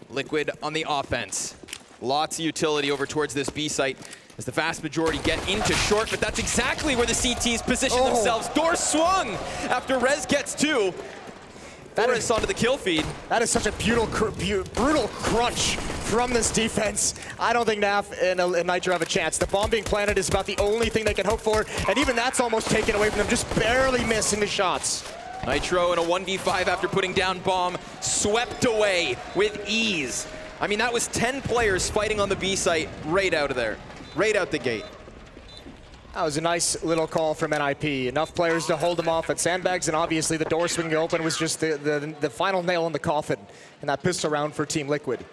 Liquid on the offense. Lots of utility over towards this B site as the vast majority get into Short, but that's exactly where the CTs position themselves. Door swung after Rez gets 2. Forrest onto the kill feed. That is such a brutal crunch from this defense. I don't think NAF and Nitro have a chance. The bomb being planted is about the only thing they can hope for, and even that's almost taken away from them, just barely missing the shots. Nitro in a 1v5 after putting down bomb, swept away with ease. I mean, that was 10 players fighting on the B site right out of there, right out the gate. That was a nice little call from NiP. Enough players to hold them off at sandbags, and obviously the door swinging open was just the final nail in the coffin in that pistol round for Team Liquid.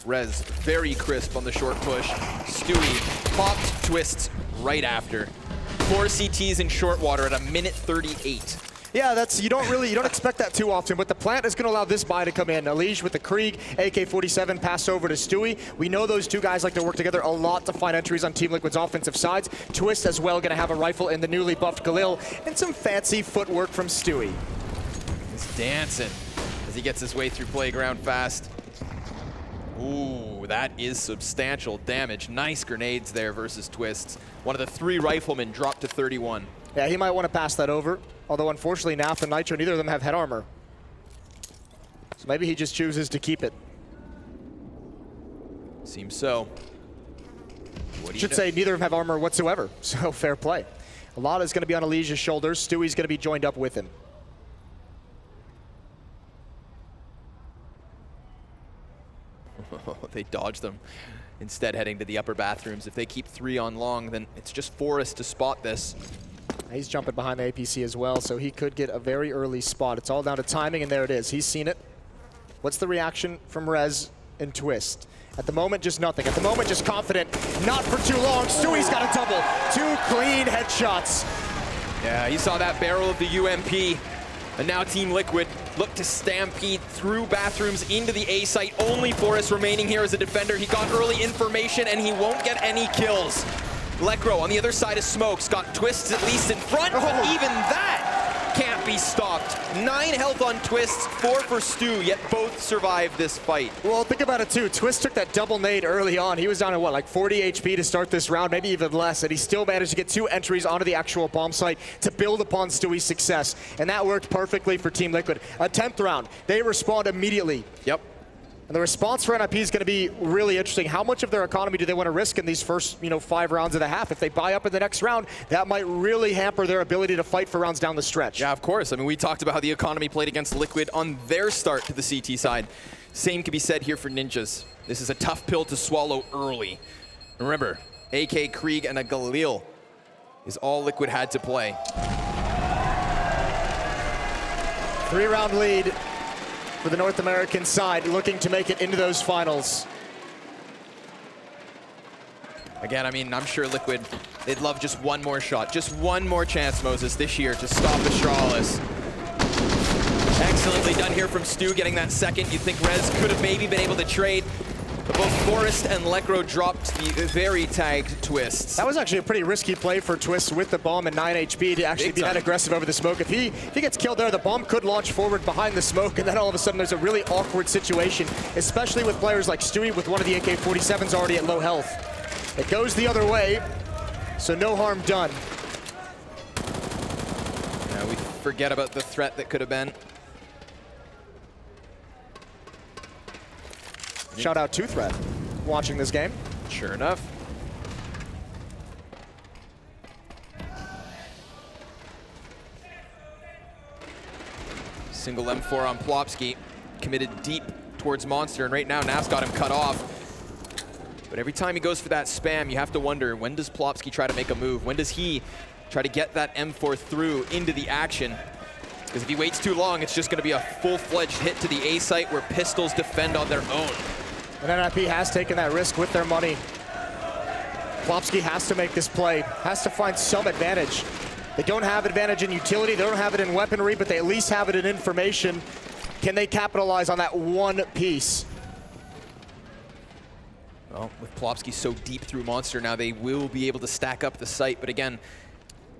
Rez very crisp on the short push. Stewie popped twists right after. 4 CTs in short water at a minute 38. Yeah, you don't expect that too often, but the plant is going to allow this buy to come in. Alige with the Krieg, AK-47 pass over to Stewie. We know those two guys like to work together a lot to find entries on Team Liquid's offensive sides. Twist as well, going to have a rifle in the newly buffed Galil, and some fancy footwork from Stewie. He's dancing as he gets his way through playground fast. Ooh, that is substantial damage. Nice grenades there versus Twists. One of the 3 riflemen dropped to 31. Yeah, he might want to pass that over. Although, unfortunately, NAF and Nitro, neither of them have head armor. So maybe he just chooses to keep it. Seems so. Should say neither of them have armor whatsoever, so fair play. A lot is going to be on Alige's shoulders. Stewie's going to be joined up with him. They dodged them, instead heading to the upper bathrooms. If they keep 3 on long, then it's just Forrest to spot this. He's jumping behind the APC as well, so he could get a very early spot. It's all down to timing, and there it is. He's seen it. What's the reaction from Rez and Twist? At the moment, just nothing. At the moment, just confident. Not for too long. Stewie's got a double. 2 clean headshots. Yeah, he saw that barrel of the UMP. And now Team Liquid look to stampede through bathrooms into the A site. Only Forrest remaining here as a defender. He got early information, and he won't get any kills. Lekro on the other side of smokes, got Twists at least in front, but even that can't be stopped. 9 health on Twists, 4 for Stu, yet both survived this fight. Well, think about it too. Twist took that double nade early on. He was down at what, like 40 HP to start this round, maybe even less, and he still managed to get 2 entries onto the actual bomb site to build upon Stewie's success, and that worked perfectly for Team Liquid. A 10th round, they respond immediately. Yep. And the response for NiP is going to be really interesting. How much of their economy do they want to risk in these first, 5 rounds of the half? If they buy up in the next round, that might really hamper their ability to fight for rounds down the stretch. Yeah, of course. I mean, we talked about how the economy played against Liquid on their start to the CT side. Same can be said here for Ninjas. This is a tough pill to swallow early. Remember, AK, Krieg, and a Galil is all Liquid had to play. 3-round lead for the North American side, looking to make it into those finals. Again, I mean, I'm sure Liquid, they'd love just one more shot, just one more chance, Moses, this year to stop ASTRALIS. Excellently done here from Stu, getting that second. You'd think Rez could have maybe been able to trade, but both Forrest and Lekro dropped the very tagged Twists. That was actually a pretty risky play for Twist with the bomb and 9 HP to actually be that aggressive over the smoke. If he gets killed there, the bomb could launch forward behind the smoke, and then all of a sudden there's a really awkward situation, especially with players like Stewie with one of the AK-47s already at low health. It goes the other way, so no harm done. Yeah, we forget about the threat that could have been. Shout out to Threat, watching this game. Sure enough. Single M4 on Plopsky, committed deep towards Monster, and right now NAV's got him cut off. But every time he goes for that spam, you have to wonder, when does Plopsky try to make a move? When does he try to get that M4 through into the action? Because if he waits too long, it's just going to be a full-fledged hit to the A site where pistols defend on their own. And NiP has taken that risk with their money. Plopsky has to make this play, has to find some advantage. They don't have advantage in utility, they don't have it in weaponry, but they at least have it in information. Can they capitalize on that one piece? Well, with Plopsky so deep through Monster now, they will be able to stack up the site, but again,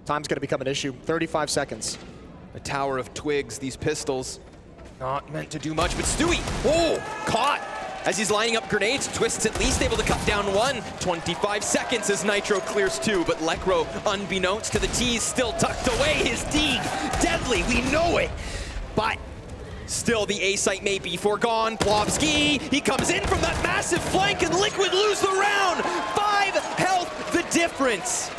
time's going to become an issue. 35 seconds. A tower of twigs, these pistols, not meant to do much, but Stewie, oh, caught! As he's lining up grenades, Twist's at least able to cut down 1. 25 seconds as Nitro clears 2, but Lekro, unbeknownst to the T's, still tucked away. His Deeg, deadly, we know it. but still the A site may be foregone. Plopski, he comes in from that massive flank and Liquid lose the round. 5 health, the difference.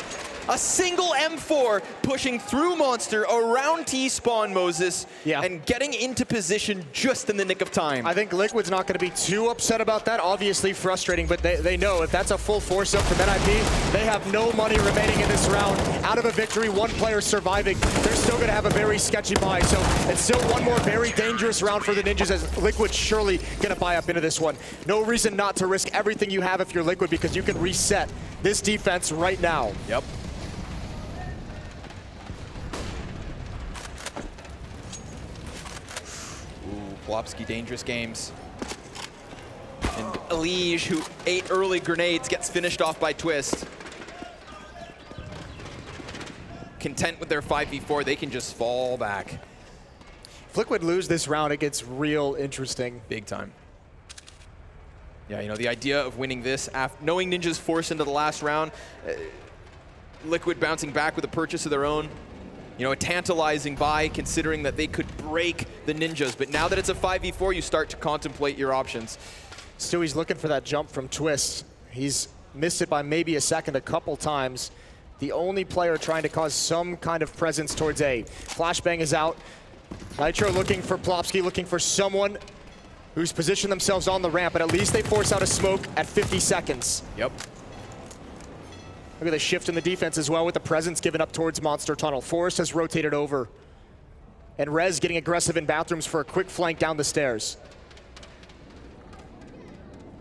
A single M4 pushing through Monster around T-spawn Moses and getting into position just in the nick of time. I think Liquid's not going to be too upset about that. Obviously frustrating, but they know if that's a full force up from NiP, they have no money remaining in this round. Out of a victory, one player surviving, they're still going to have a very sketchy buy. So it's still one more very dangerous round for the Ninjas as Liquid's surely going to buy up into this one. No reason not to risk everything you have if you're Liquid because you can reset this defense right now. Yep. Plopski, dangerous games. And Elige, who ate early grenades, gets finished off by Twist. Content with their 5v4, they can just fall back. If Liquid lose this round, it gets real interesting. Big time. Yeah, you know, the idea of winning this, knowing Ninja's forced into the last round, Liquid bouncing back with a purchase of their own. You know, a tantalizing buy considering that they could break the Ninjas. But now that it's a 5v4, you start to contemplate your options. Stewie's looking for that jump from Twist. He's missed it by maybe a second a couple times. The only player trying to cause some kind of presence towards A. Flashbang is out. Nitro looking for Plopski, looking for someone who's positioned themselves on the ramp, but at least they force out a smoke at 50 seconds. Yep. Look at the shift in the defense as well with the presence given up towards Monster Tunnel. Forrest has rotated over. And Rez getting aggressive in bathrooms for a quick flank down the stairs.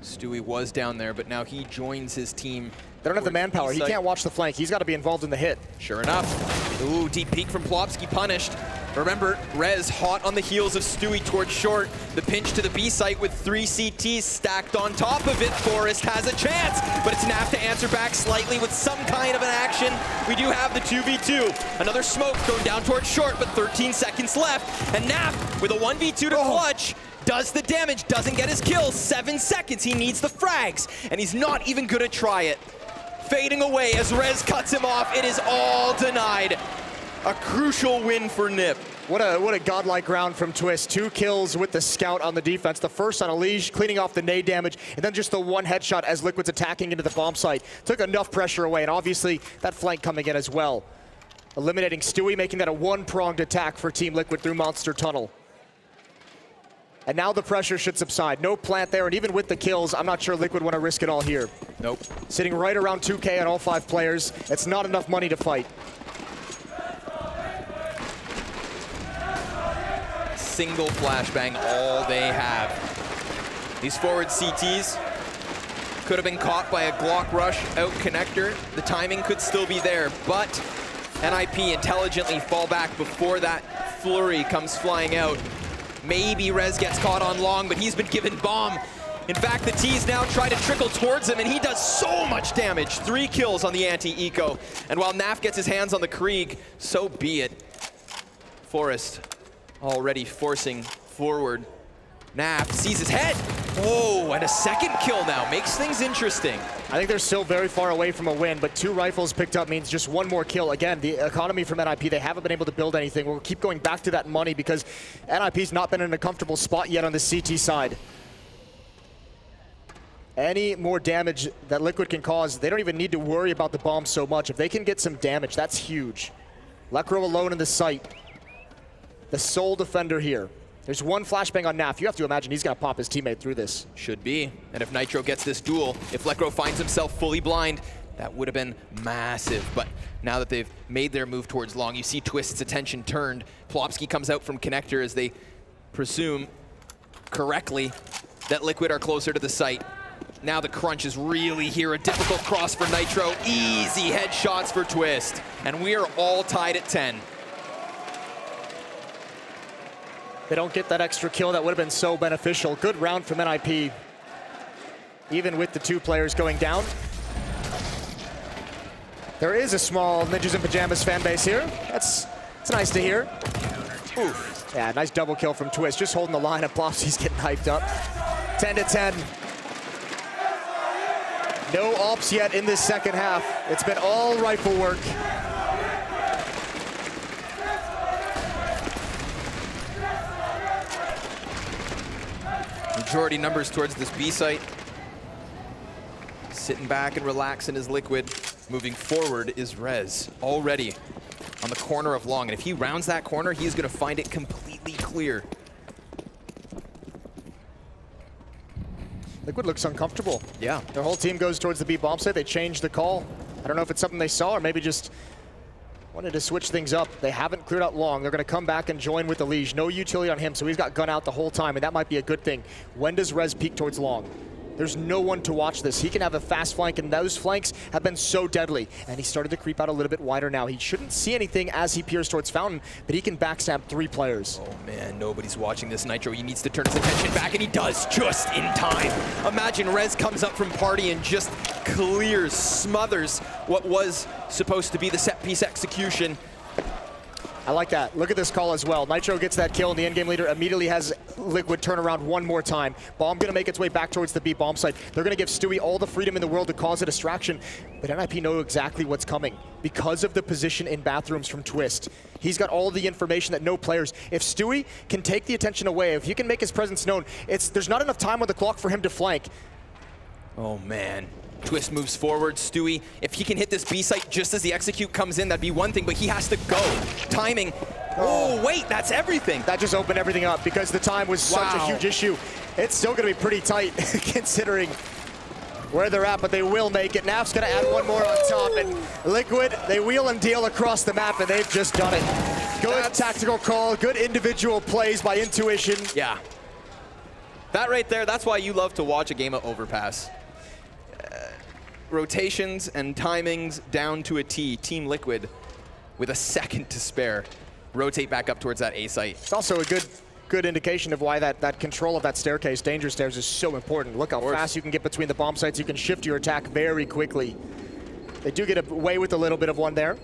Stewie was down there, but now he joins his team. They don't have the manpower. He can't watch the flank. He's got to be involved in the hit. Sure enough. Ooh, deep peek from Plopski, punished. Remember, Rez hot on the heels of Stewie towards short. The pinch to the B site with 3 CTs stacked on top of it. Forrest has a chance, but it's NAF to answer back slightly with some kind of an action. We do have the 2v2. Another smoke thrown down towards short, but 13 seconds left. And NAF with a 1v2 to clutch. Does the damage, doesn't get his kill. 7 seconds, he needs the frags, and he's not even gonna try it. Fading away as Rez cuts him off. It is all denied. A crucial win for NiP. What a godlike round from Twist. 2 kills with the scout on the defense. The first on Elige, cleaning off the nade damage, and then just the 1 headshot as Liquid's attacking into the bomb site. Took enough pressure away, and obviously that flank coming in as well. Eliminating Stewie, making that a 1-pronged attack for Team Liquid through Monster Tunnel. And now the pressure should subside. No plant there, and even with the kills, I'm not sure Liquid want to risk it all here. Nope. Sitting right around 2K on all 5 players. It's not enough money to fight. Single flashbang, all they have. These forward CTs could have been caught by a Glock rush out connector. The timing could still be there, but NiP intelligently fall back before that flurry comes flying out. Maybe Rez gets caught on long, but he's been given bomb. In fact, the T's now try to trickle towards him, and he does so much damage. 3 kills on the anti-eco. And while NAF gets his hands on the Krieg, so be it. Forrest already forcing forward. NAF sees his head. Oh, and a second kill now. Makes things interesting. I think they're still very far away from a win, but 2 rifles picked up means just 1 more kill. Again, the economy from NiP, they haven't been able to build anything. We'll keep going back to that money because NiP's not been in a comfortable spot yet on the CT side. Any more damage that Liquid can cause, they don't even need to worry about the bomb so much. If they can get some damage, that's huge. Lekro alone in the site. The sole defender here. There's 1 flashbang on NAF. You have to imagine he's gonna pop his teammate through this. Should be. And if Nitro gets this duel, if Lekro finds himself fully blind, that would have been massive. But now that they've made their move towards long, you see Twist's attention turned. Plopski comes out from connector as they presume correctly that Liquid are closer to the site. Now the crunch is really here. A difficult cross for Nitro. Easy headshots for Twist. And we are all tied at 10. They don't get that extra kill that would have been so beneficial. Good round from NiP, even with the 2 players going down. There is a small Ninjas in Pyjamas fan base here. That's nice to hear. Oof. Yeah, nice double kill from Twist. Just holding the line, and Plopski's getting hyped up. 10 to 10. No ops yet in this second half. It's been all rifle work. Majority numbers towards this B site. Sitting back and relaxing is Liquid. Moving forward is Rez, already on the corner of long. And if he rounds that corner, he's going to find it completely clear. Liquid looks uncomfortable. Yeah. Their whole team goes towards the B bomb site. They changed the call. I don't know if it's something they saw or maybe just wanted to switch things up. They haven't cleared out long. They're going to come back and join with the Liege. No utility on him, so he's got gun out the whole time, and that might be a good thing. When does Rez peek towards long? There's no one to watch this. He can have a fast flank, and those flanks have been so deadly. And he started to creep out a little bit wider now. He shouldn't see anything as he peers towards Fountain, but he can backstab 3 players. Oh man, nobody's watching this Nitro. He needs to turn his attention back, and he does just in time. Imagine Rez comes up from party and just clears, smothers what was supposed to be the set piece execution. I like that. Look at this call as well. Nitro gets that kill, and the endgame leader immediately has Liquid turn around one more time. Bomb gonna make its way back towards the B bomb site. They're gonna give Stewie all the freedom in the world to cause a distraction, but NiP know exactly what's coming because of the position in bathrooms from Twist. He's got all the information that no players. If Stewie can take the attention away, if he can make his presence known, there's not enough time on the clock for him to flank. Oh man. Twist moves forward. Stewie, if he can hit this B site just as the execute comes in, that'd be one thing, but he has to go. Timing. Oh, wait, that's everything. That just opened everything up because the time was such a huge issue. It's still going to be pretty tight considering where they're at, but they will make it. NAV's going to add one more on top, and Liquid, they wheel and deal across the map, and they've just done it. Good tactical call, good individual plays by Intuition. Yeah. That right there, that's why you love to watch a game of Overpass. Rotations and timings down to a T. Team Liquid with a second to spare. Rotate back up towards that A site. It's also a good indication of why that control of that staircase, danger stairs, is so important. Look how fast you can get between the bomb sites. You can shift your attack very quickly. They do get away with a little bit of one there,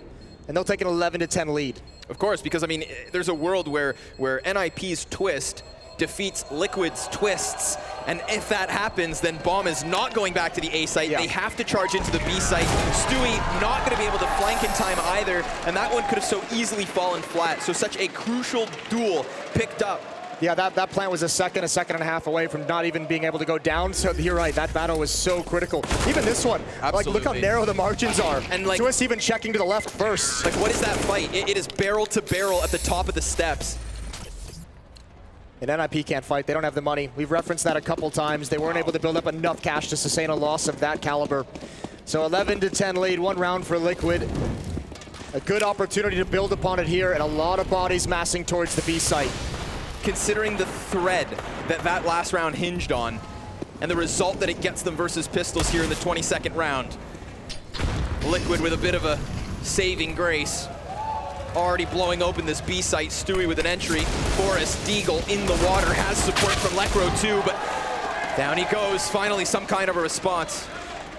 and they'll take an 11-10 lead. Of course, because I mean, there's a world where NiP's Twist defeats Liquid's Twists, and if that happens, then Bomb is not going back to the A site. They have to charge into the B site. Stewie not going to be able to flank in time either, and that one could have so easily fallen flat. So such a crucial duel picked up. Yeah, that plant was a second and a half away from not even being able to go down. So you're right, that battle was so critical. Even this one, like, look how narrow the margins are. And like, Twist even checking to the left first. Like, what is that fight? It is barrel to barrel at the top of the steps. And NiP can't fight. They don't have the money. We've referenced that a couple times. They weren't able to build up enough cash to sustain a loss of that caliber. So 11-10 lead, 1 round for Liquid. A good opportunity to build upon it here, and a lot of bodies massing towards the B site. Considering the thread that last round hinged on, and the result that it gets them versus Pistols here in the 22nd round. Liquid with a bit of a saving grace. Already blowing open this B site. Stewie with an entry. Forrest, Deagle in the water, has support from Lekro too, but down he goes. Finally, some kind of a response.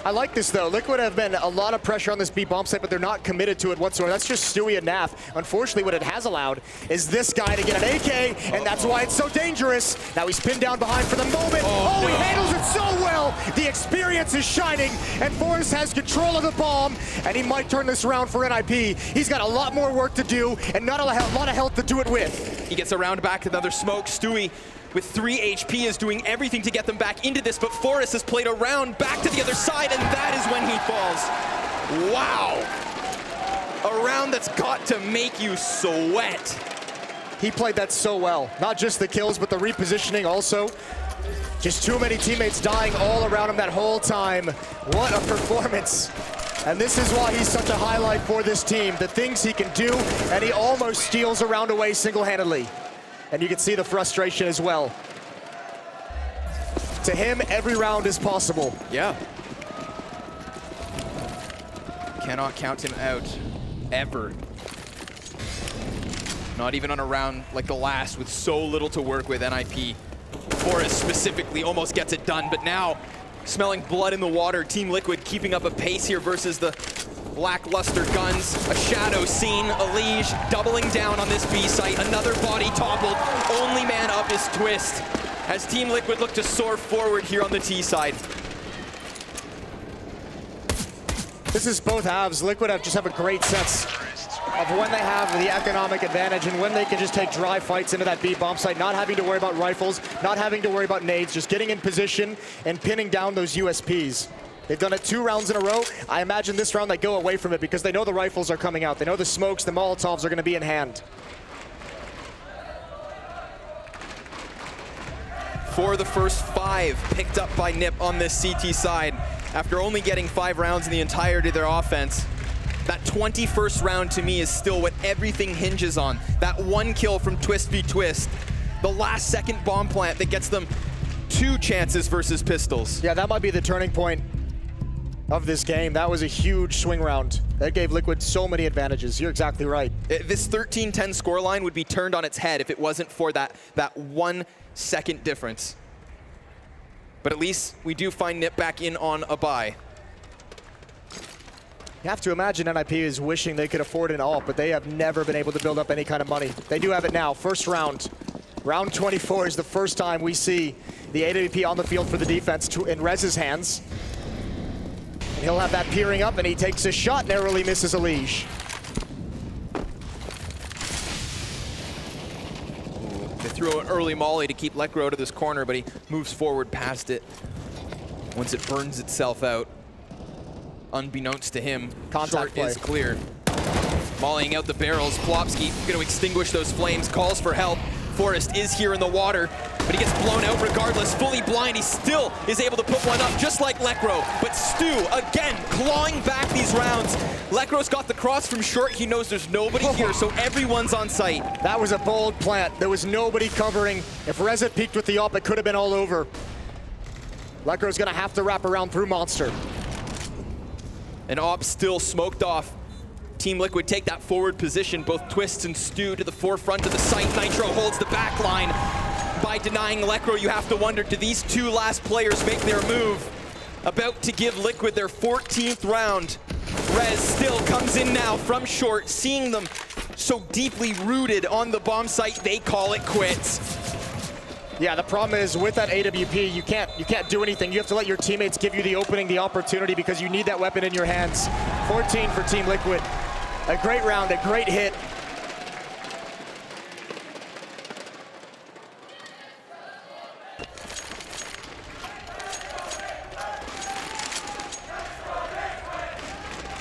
I like this though. Liquid have been a lot of pressure on this B bomb site, but they're not committed to it whatsoever. That's just Stewie and NAV. Unfortunately, what it has allowed is this guy to get an AK, and that's why it's so dangerous. Now he's pinned down behind for the moment. He handles it so well. The experience is shining, and Forrest has control of the bomb, and he might turn this around for NiP. He's got a lot more work to do, and not a lot of health to do it with. He gets around back to another smoke. Stewie with 3 HP is doing everything to get them back into this, but Forrest has played around back to the other side, and that is when he falls. Wow. A round that's got to make you sweat. He played that so well. Not just the kills, but the repositioning also. Just too many teammates dying all around him that whole time. What a performance. And this is why he's such a highlight for this team. The things he can do, and he almost steals a round away single-handedly. And you can see the frustration as well. To him, every round is possible. Yeah. Cannot count him out, ever. Not even on a round like the last with so little to work with. NiP. Forrest specifically almost gets it done, but now smelling blood in the water. Team Liquid keeping up a pace here versus the lackluster guns. A shadow scene. A Liege doubling down on this B site. Another body toppled. Only man up is Twist as Team Liquid look to soar forward here on the T side. This is both halves. Liquid just have a great sense of when they have the economic advantage and when they can just take dry fights into that B bomb site, not having to worry about rifles, not having to worry about nades, just getting in position and pinning down those USPs. They've done it 2 rounds in a row. I imagine this round they go away from it because they know the rifles are coming out. They know the smokes, the Molotovs are going to be in hand. For the first 5 picked up by NiP on this CT side. After only getting 5 rounds in the entirety of their offense, that 21st round to me is still what everything hinges on. That 1 kill from Twist v Twist, the last second bomb plant that gets them 2 chances versus pistols. Yeah, that might be the turning point of this game. That was a huge swing round. That gave Liquid so many advantages. You're exactly right. This 13-10 scoreline would be turned on its head if it wasn't for that 1 second difference. But at least we do find NiP back in on a bye. You have to imagine NiP is wishing they could afford an ult, but they have never been able to build up any kind of money. They do have it now. First round. Round 24 is the first time we see the AWP on the field for the defense in Rez's hands. He'll have that peering up, and he takes a shot, narrowly misses a leash. They threw an early molly to keep Lekro out of this corner, but he moves forward past it. Once it burns itself out, unbeknownst to him, Contact short is clear. Mollying out the barrels, Plopsky going to extinguish those flames, calls for help. Forrest is here in the water, but he gets blown out regardless. Fully blind, he still is able to put one up, just like Lekro. But Stu, again, clawing back these rounds. Lekro's got the cross from short. He knows there's nobody here, so everyone's on site. That was a bold plant. There was nobody covering. If Rez had peeked with the op, it could have been all over. Lekro's gonna have to wrap around through Monster. And op still smoked off. Team Liquid take that forward position, both Twists and Stu to the forefront of the site. Nitro holds the back line. By denying Lekro, you have to wonder, do these 2 last players make their move? About to give Liquid their 14th round. Rez still comes in now from short, seeing them so deeply rooted on the bomb site, they call it quits. Yeah, the problem is with that AWP, you can't do anything. You have to let your teammates give you the opening, the opportunity, because you need that weapon in your hands. 14 for Team Liquid. A great round, a great hit.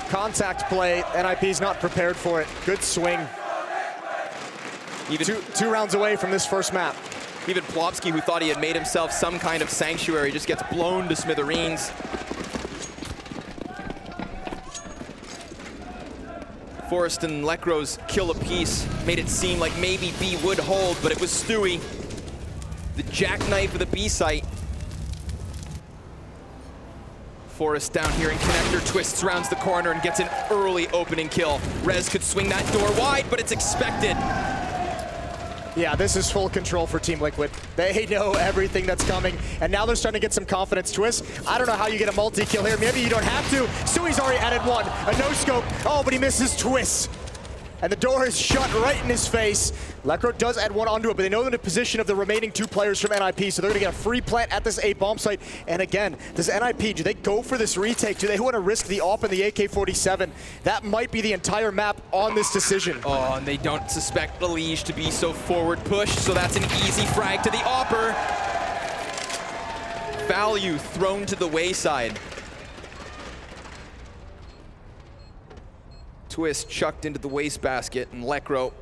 Contact play, NiP's not prepared for it. Good swing. Even two rounds away from this first map. Even Plopsky, who thought he had made himself some kind of sanctuary, just gets blown to smithereens. Forrest and Lekro's kill apiece made it seem like maybe B would hold, but it was Stewie, the jackknife of the B site. Forrest down here in connector, Twists rounds the corner and gets an early opening kill. Rez could swing that door wide, but it's expected. Yeah, this is full control for Team Liquid. They know everything that's coming, and now they're starting to get some confidence. Twist, I don't know how you get a multi-kill here. Maybe you don't have to. Stewie's already added 1. A no-scope. Oh, but he misses Twist. And the door is shut right in his face. Lekro does add 1 onto it, but they know the position of the remaining 2 players from NiP, so they're gonna get a free plant at this A bomb site. And again, does NiP, do they go for this retake? Do they want to risk the AWP and the AK-47? That might be the entire map on this decision. Oh, and they don't suspect the Liege to be so forward pushed, so that's an easy frag to the AWPer. Value thrown to the wayside. Twist chucked into the wastebasket, and Lekro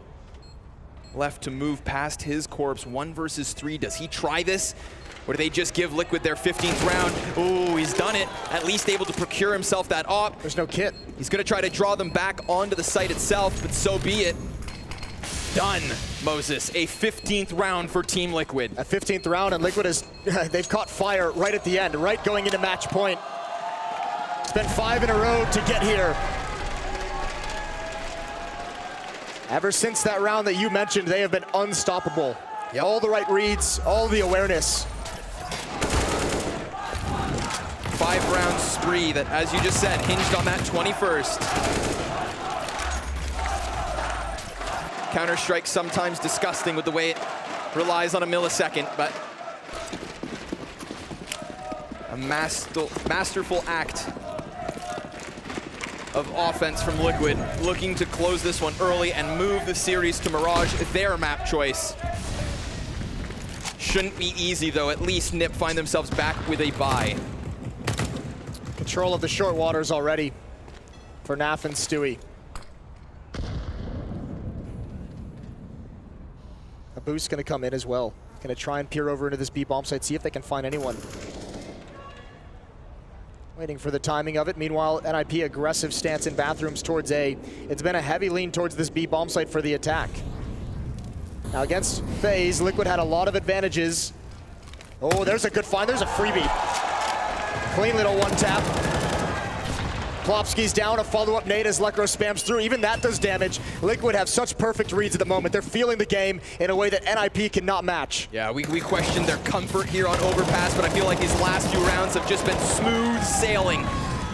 left to move past his corpse. 1 versus 3. Does he try this? Or do they just give Liquid their 15th round? Oh, he's done it. At least able to procure himself that AWP. There's no kit. He's gonna try to draw them back onto the site itself, but so be it. Done, Moses. A 15th round for Team Liquid. A 15th round, and Liquid is, they've caught fire right at the end, right going into match point. It's been 5 in a row to get here. Ever since that round that you mentioned, they have been unstoppable. Yep. All the right reads, all the awareness. 5-round spree that, as you just said, hinged on that 21st. Counter-Strike sometimes disgusting with the way it relies on a millisecond, but a masterful act of offense from Liquid, looking to close this one early and move the series to Mirage, their map choice. Shouldn't be easy though, at least NiP find themselves back with a bye. Control of the short waters already for Naf and Stewie. A boost gonna come in as well. Gonna try and peer over into this B bomb site, see if they can find anyone. Waiting for the timing of it. Meanwhile, NiP aggressive stance in bathrooms towards A. It's been a heavy lean towards this B bomb site for the attack. Now against FaZe, Liquid had a lot of advantages. Oh, there's a good find. There's a freebie. Clean little one tap. Plopsky's down, a follow-up nade as Lekro spams through. Even that does damage. Liquid have such perfect reads at the moment. They're feeling the game in a way that NiP cannot match. Yeah, we questioned their comfort here on Overpass, but I feel like these last few rounds have just been smooth sailing.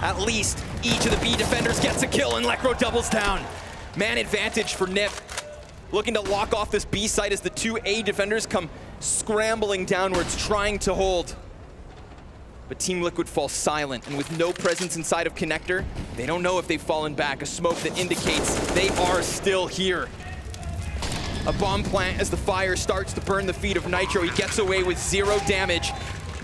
At least each of the B defenders gets a kill and Lekro doubles down. Man advantage for NiP. Looking to lock off this B site as the two A defenders come scrambling downwards, trying to hold. But Team Liquid falls silent, and with no presence inside of Connector, they don't know if they've fallen back. A smoke that indicates they are still here. A bomb plant as the fire starts to burn the feet of Nitro. He gets away with 0 damage.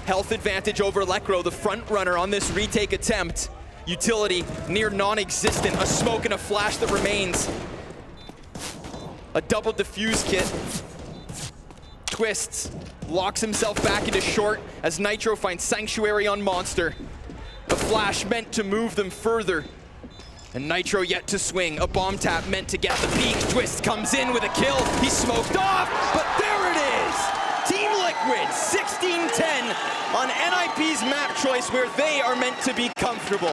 Health advantage over Lekro, the front runner on this retake attempt. Utility near non-existent. A smoke and a flash that remains. A double defuse kit. Twists, locks himself back into short as Nitro finds Sanctuary on Monster. The flash meant to move them further. And Nitro yet to swing. A bomb tap meant to get the peak. Twist comes in with a kill. He's smoked off, but there it is! Team Liquid, 16-10 on NiP's map choice where they are meant to be comfortable.